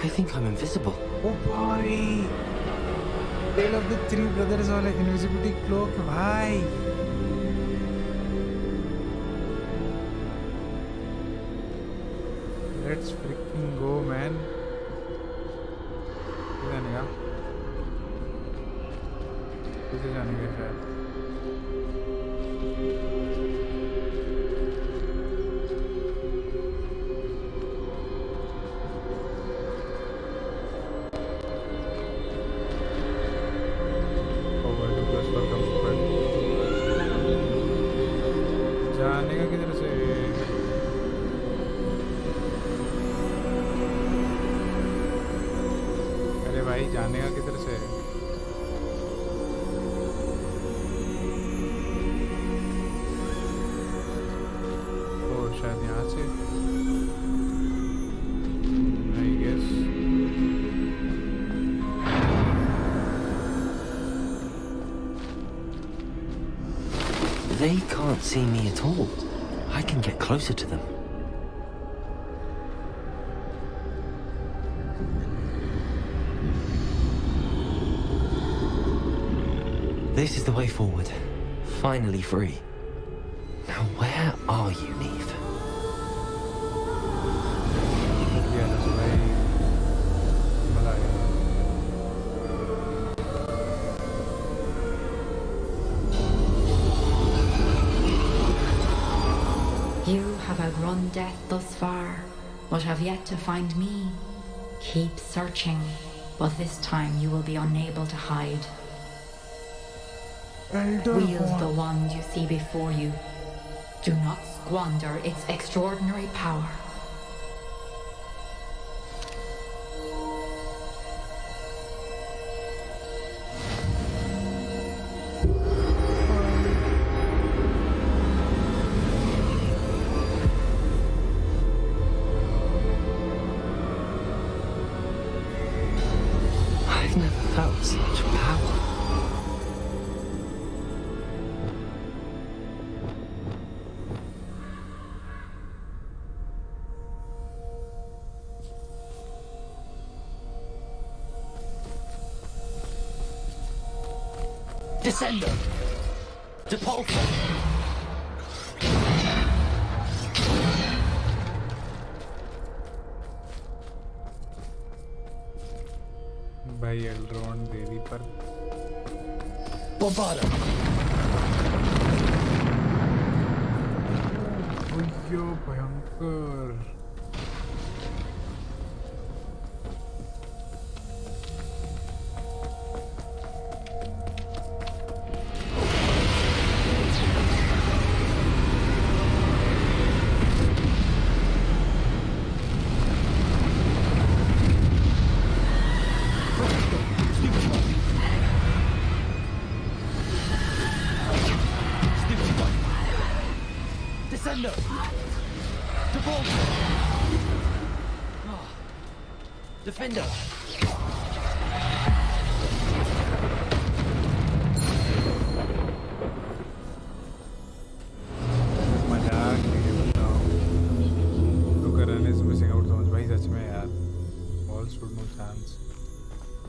I think I'm invisible. Oh boy! Tale of the Three Brothers वाले invisibility cloak भाई. Let's freaking go, man. किधर जाने का? किधर जाने का शायद? जाने का किधर से? अरे भाई जाने का किधर से? ओ शायद यहाँ से। I guess. They can't see me at all. I can get closer to them. This is the way forward. Finally free. Now where are you, Neve? You have outrun death thus far, but have yet to find me. Keep searching, but this time you will be unable to hide. Wield the wand you see before you. Do not squander its extraordinary power. I've never felt such power. Descender! Depulso! भाई एल्ड्रॉन देवी पर Bombarda! OYO भयंकर Descender! Depulso! Defender!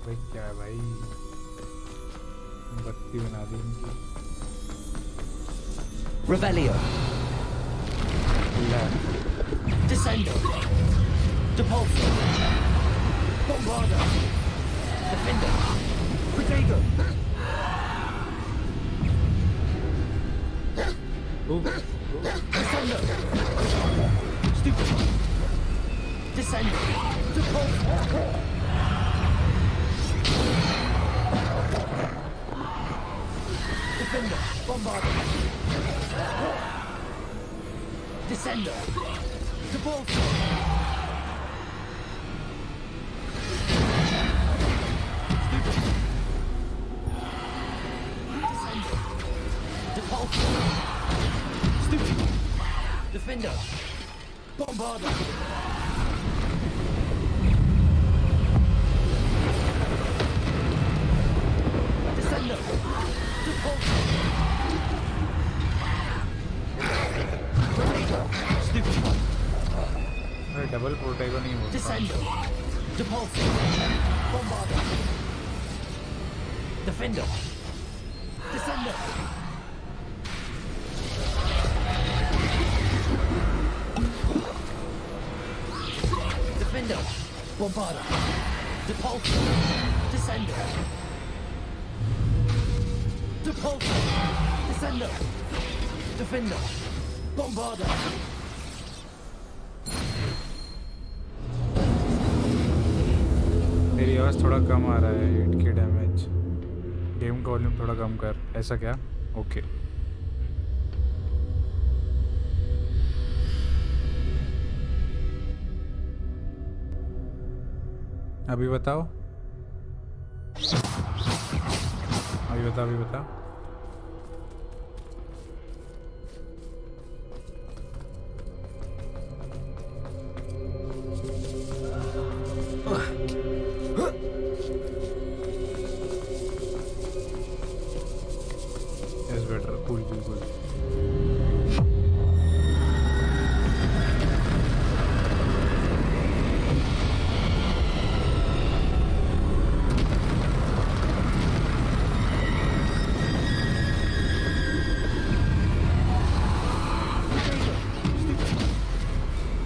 भाई क्या है भाई, बत्ती बना दी इनकी। Revelio. Descendo. Depulso. Bombardo. Defender. Protego. Descendo. Stupid. Descendo. Depulso. Defender. Bombardo. Descender. Depulso. Stupid. Defender. Bombarder. Descender. Depulso. Stupid. अरे डबल प्रोटेगो नहीं होता। Descender. Depulso. Bombarder. Defender. Descender. Defender. Bombarder. Depulso. Descender. Depulso. Descender. Defender. Bombarder. मेरी आवाज़ थोड़ा कम आ रहा है, 8K damage. Game का volume थोड़ा कम कर, ऐसा क्या? ओके। अभी बताओ, अभी बताओ, अभी बताओ। Yes, better. Cool, cool, cool.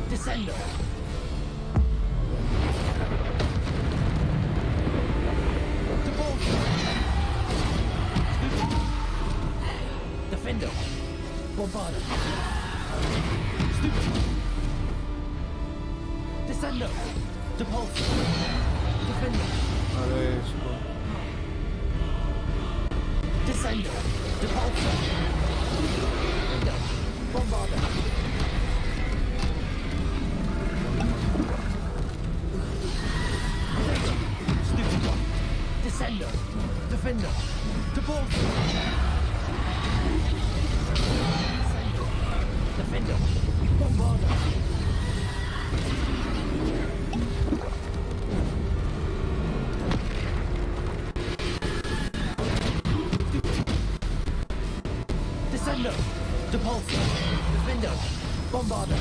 Descender. Defender. Bombarder. Stupid. Descender. Depulso. Defender. अरे इसको Descender. Depulso. Defender. Bombarder. Stupid. Descender. Defender. Depulso. Defender. Bombarder. Descender. Depulso. Defender. Bombarder.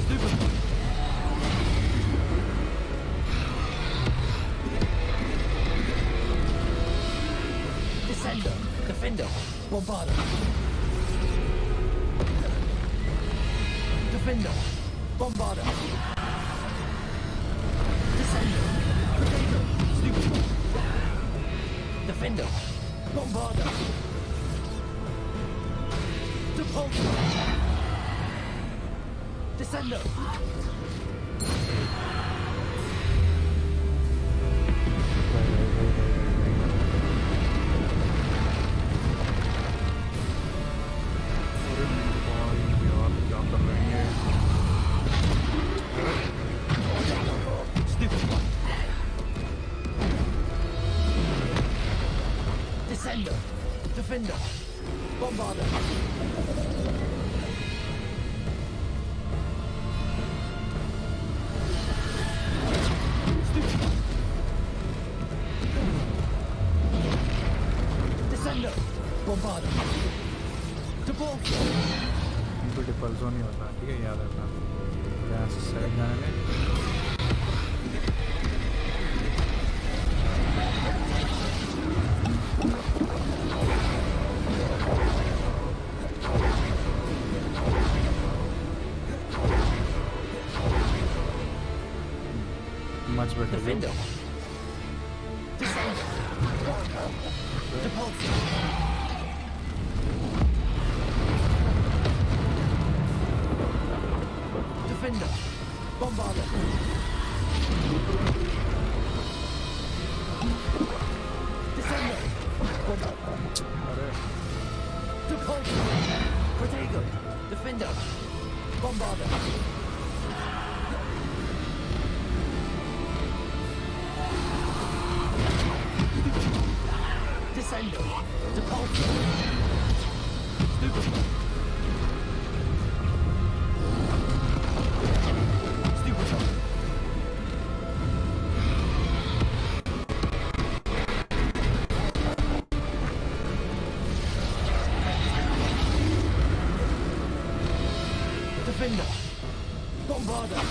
Stupid. Descender. Defender. Bombarder. Defender. Bombarder. Descender. Protego. Stupid. Defender. Bombarder. Depulso. Descender. Descender. Defender. Bombarder. Stupid. Descender. Bombarder. इनको डिपल्सो नहीं होता, ठीक है, याद रखना। यहाँ से side जाने में much better. Defender. Descend. Depulse. Defender. Bombarder. Descender. Bombarder. Depulse. Protego. Defender. Bombarder. Descender. Depulse. Stupid. Defender. Bombarder.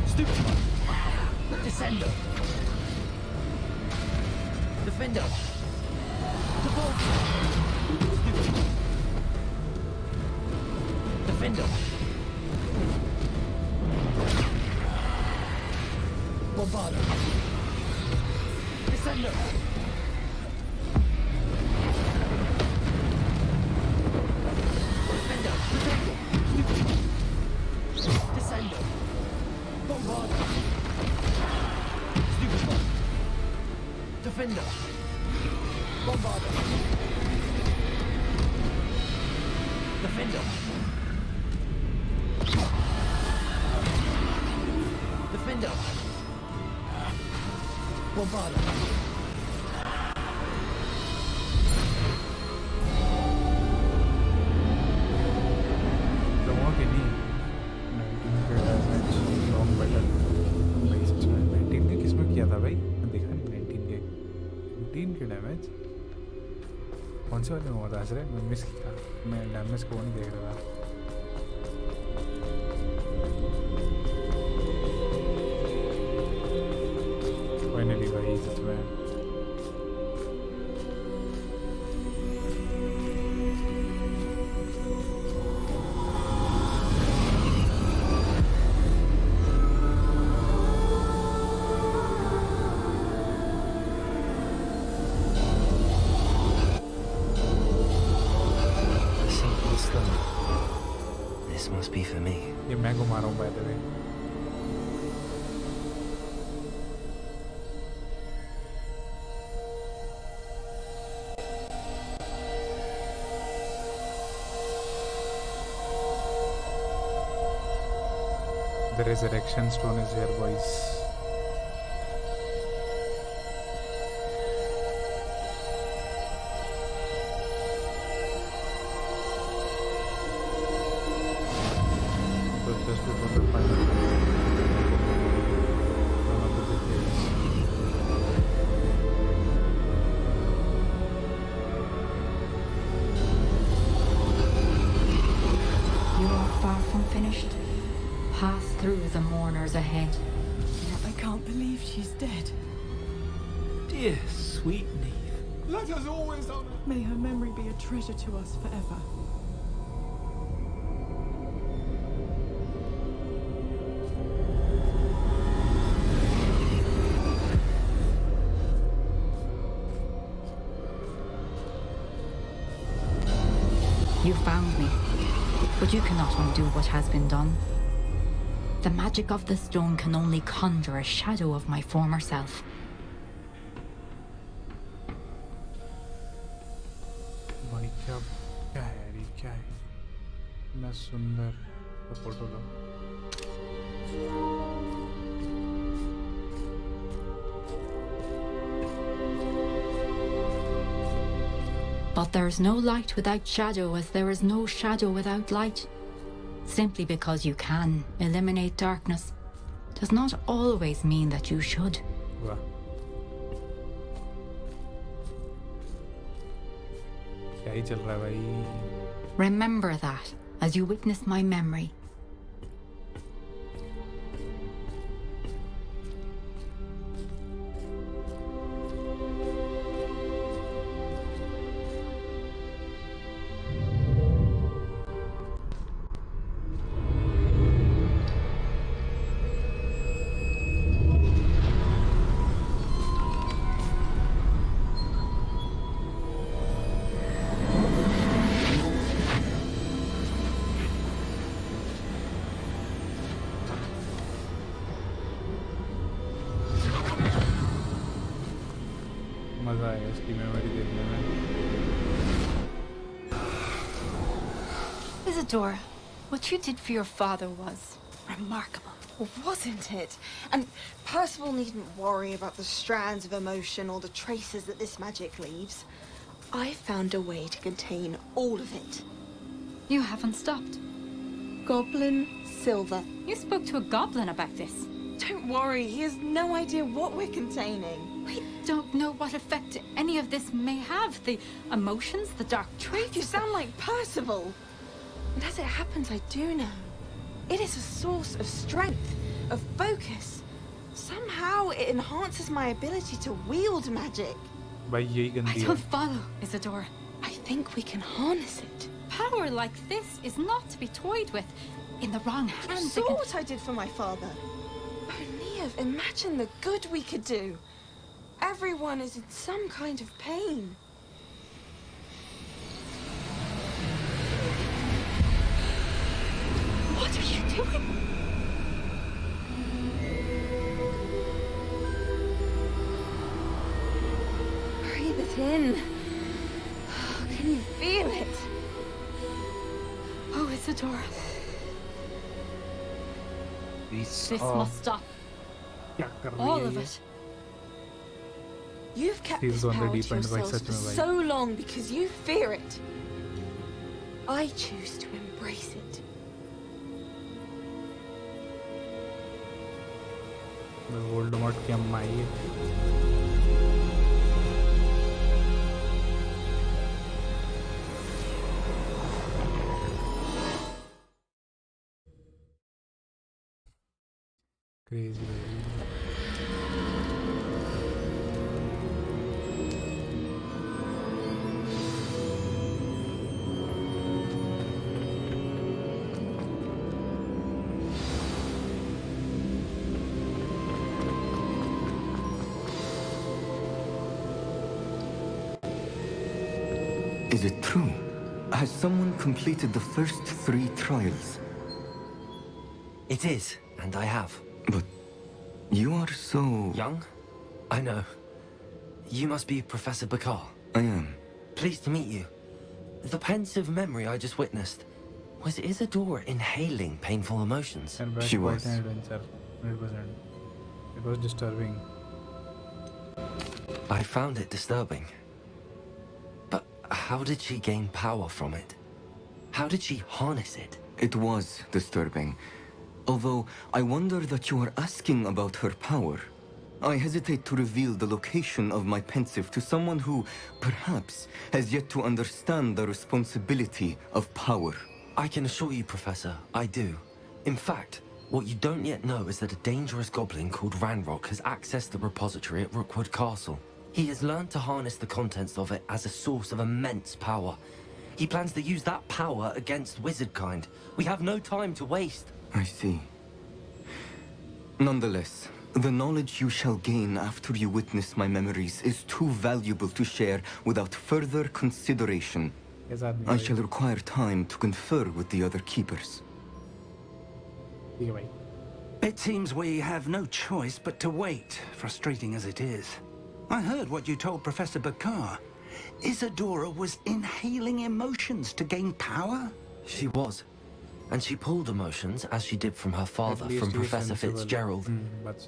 Stupid. Descender. Defender. Depulse. Stupid. Defender. Bombarder. Descender. Defender. Protego. Stupid. Descender. Bombarder. Stupid. Defender. Bombarder. Defender. Defender. Bombarder. Don't any 19 के long battle भाई सच में 19 के किसमें किया था भाई, मैं देखा नहीं 19 के डैमेज कौन से वाले में हुआ था सर, मैं मिस किया, मैं डैमेज को नहीं देख रहा था। फाइनली भाई सच में Be for me. ये मैं घुमा रहा हूँ by the way. The resurrection stone is here, boys. Just before the final one of the details. You are far from finished. Pass through the mourners ahead. I can't believe she's dead. Dear sweet Neve. Let us always honor. May her memory be a treasure to us forever. You found me, but you cannot undo what has been done. The magic of the stone can only conjure a shadow of my former self. भाई क्या है यार, ये क्या है? मैं सुंदर photo low. But there is no light without shadow, as there is no shadow without light. Simply because you can eliminate darkness does not always mean that you should. Wow. क्या ही चल रहा है भाई? Remember that as you witness my memory. मजा आया इसकी memory देखने में। Isadora, what you did for your father was remarkable. Wasn't it? And Percival needn't worry about the strands of emotion or the traces that this magic leaves. I found a way to contain all of it. You haven't stopped. Goblin silver. You spoke to a goblin about this. Don't worry, he has no idea what we're containing. We don't know what effect any of this may have. The emotions, the dark traits. You sound like Percival. And as it happens, I do know. It is a source of strength, of focus. Somehow it enhances my ability to wield magic. भाई यही गंदी है। I don't follow, Isadora. I think we can harness it. Power like this is not to be toyed with. In the wrong You hands, saw what I did for my father. Oh, Neve, imagine the good we could do. Everyone is in some kind of pain. What are you doing? Breathe it in. Can you feel it? Oh, Isadora. This must stop. All of it. You've kept He's this on the power deep to end by yourselves such for a way. so long because you fear it. I choose to embrace it. Voldemort की अम्मा आई है। Crazy baby. Is it true? Has someone completed the first 3 trials? It is, and I have. But you are so... Young? I know. You must be Professor Bakar. I am. Pleased to meet you. The pensive memory I just witnessed, was Isadora inhaling painful emotions? She was. An adventure, 100%. It was disturbing. I found it disturbing. But how did she gain power from it? How did she harness it? It was disturbing. Although I wonder that you are asking about her power. I hesitate to reveal the location of my pensive to someone who, perhaps, has yet to understand the responsibility of power. I can assure you, Professor, I do. In fact, what you don't yet know is that a dangerous goblin called Ranrock has accessed the repository at Rookwood Castle. He has learned to harness the contents of it as a source of immense power. He plans to use that power against wizardkind. We have no time to waste. I see. Nonetheless, the knowledge you shall gain after you witness my memories is too valuable to share without further consideration. I shall require time to confer with the other keepers. It seems we have no choice but to wait, frustrating as it is. I heard what you told Professor Bakar. Isadora was inhaling emotions to gain power? She was. And she pulled emotions, as she did from her father, from Professor Fitzgerald,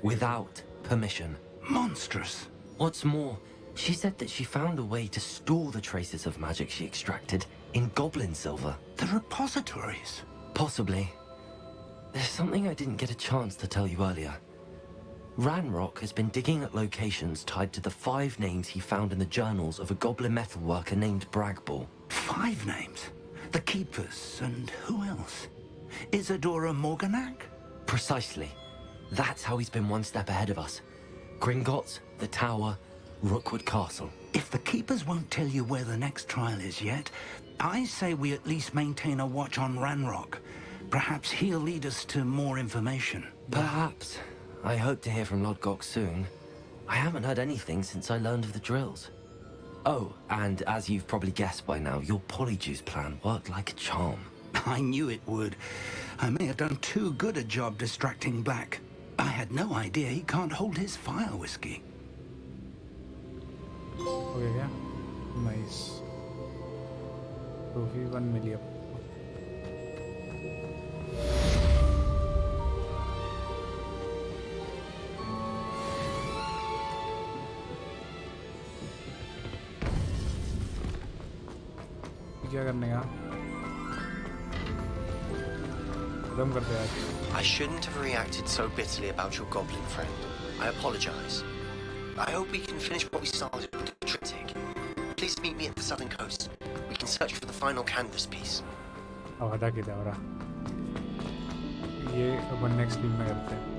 without permission. Monstrous. What's more, she said that she found a way to store the traces of magic she extracted in goblin silver. The repositories? Possibly. There's something I didn't get a chance to tell you earlier. Ranrock has been digging at locations tied to the 5 names he found in the journals of a goblin metalworker named Bragball. 5 names? The Keepers and who else? Isadora Morganak? Precisely. That's how he's been one step ahead of us. Gringotts, the Tower, Rookwood Castle. If the Keepers won't tell you where the next trial is yet, I say we at least maintain a watch on Ranrock. Perhaps he'll lead us to more information. Perhaps. I hope to hear from Lodgok soon. I haven't heard anything since I learned of the drills. Oh, and as you've probably guessed by now, your Polyjuice plan worked like a charm. I knew it would. I may have done too good a job distracting Black. I had no idea he can't hold his fire whiskey. Okay, yeah. Nice. Trophy 1 million. क्या करने का? खत्म करते हैं आज. I shouldn't have reacted so bitterly about your goblin friend. I apologize. I hope we can finish what we started with the triptych. Please meet me at the southern coast. We can search for the final canvas piece. अब हटा के दे रहा. ये अपन next team में करते हैं.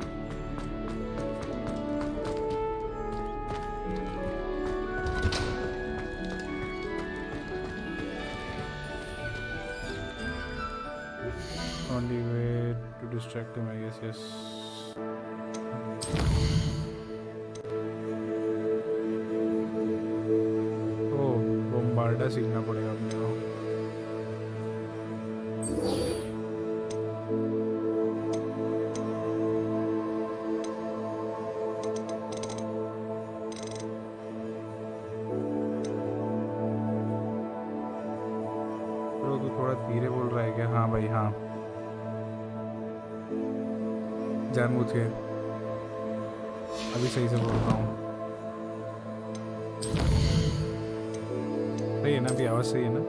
Only way to distract him, I guess. Yes. Oh, bombarda सीखना पड़ेगा अपने को. तो थोड़ा धीरे बोल रहा है क्या? हाँ भाई हाँ. जानबूझ के अभी सही से बोल रहा हूँ. सही है ना? अभी आवाज़ सही है ना?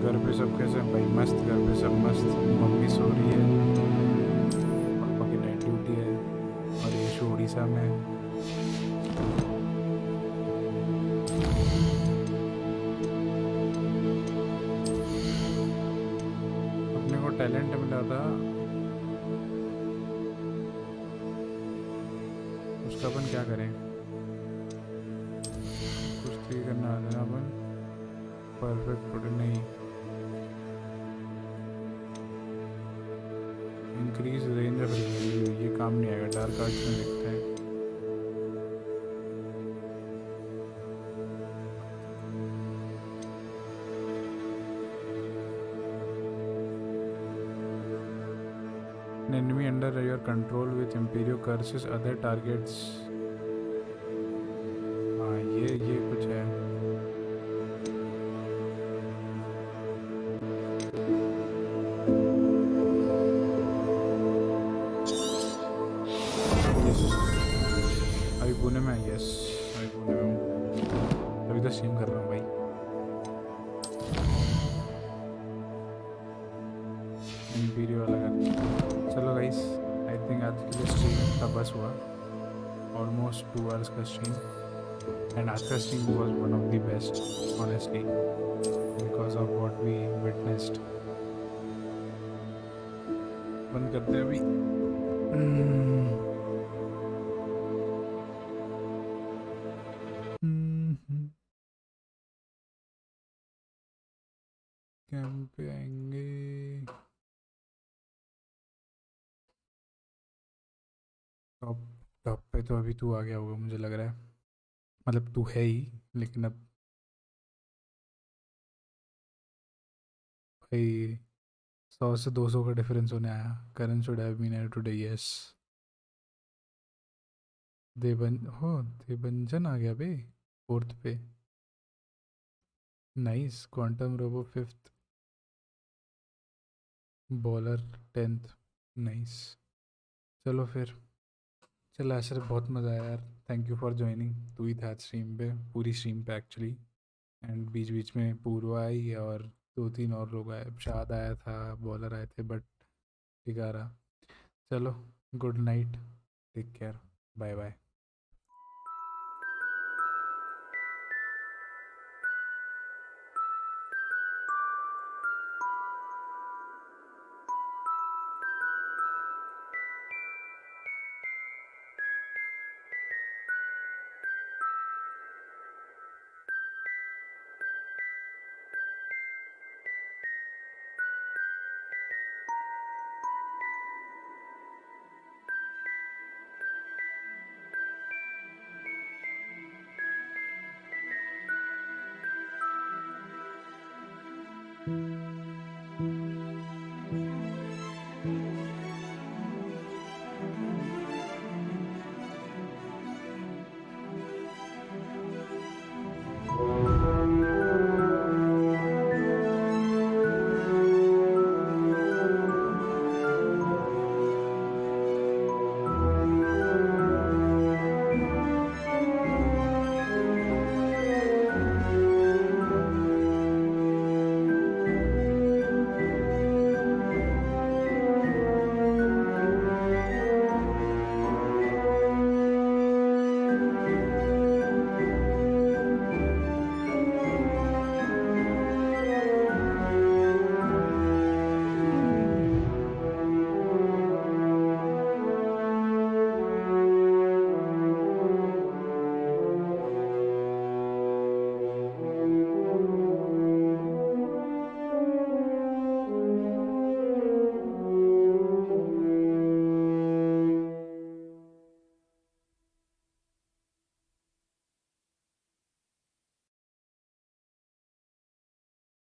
घर पे सब कैसे भाई? मस्त. घर पे सब मस्त. मम्मी सो रही है, पापा की नाइट ड्यूटी है और ये शो उड़ीसा में. अपने को टैलेंट मिला था, उसका अपन क्या करें? कुछ तो करना आता है अपन. परफेक्ट प्रोडक्ट नहीं. इंक्रीज रेंज ऑफ रिव्यू, ये काम नहीं आएगा. डार्क आर्ट्स में देखते हैं. An enemy under your control with Imperio curses other targets. हाँ ये कुछ है. अभी पुणे में. यस, अभी पुणे में हूँ. अभी तो स्ट्रीम कर रहा हूँ भाई. इम्पीरियो वाला कर. चलो गाइस, आई थिंक आज के लिए स्ट्रीम का बस हुआ. ऑलमोस्ट 2 आवर्स का स्ट्रीम. एंड आज का stream was one of the best honestly because of what we witnessed. बंद करते हैं अभी. कैंप पे आएंगे. टॉप पे तो अभी तू आ गया होगा मुझे लग रहा है. मतलब तू है ही, लेकिन अब भाई 100 से 200 का डिफरेंस होने आया. Karan should have been here today. Yes, Devanjan आ गया बे 4th पे. Nice. Quantum robo 5th, bowler 10th. Nice. चलो फिर. चल आशर, बहुत मज़ा आया यार. Thank you for joining. तू ही था आज स्ट्रीम पे, पूरी स्ट्रीम पे एक्चुअली. एंड बीच बीच में पूर्वा आई और 2-3 और लोग आए. शाद आया था, बॉलर आए थे, बट ठीक आ रहा. चलो, good night, take care, bye bye. you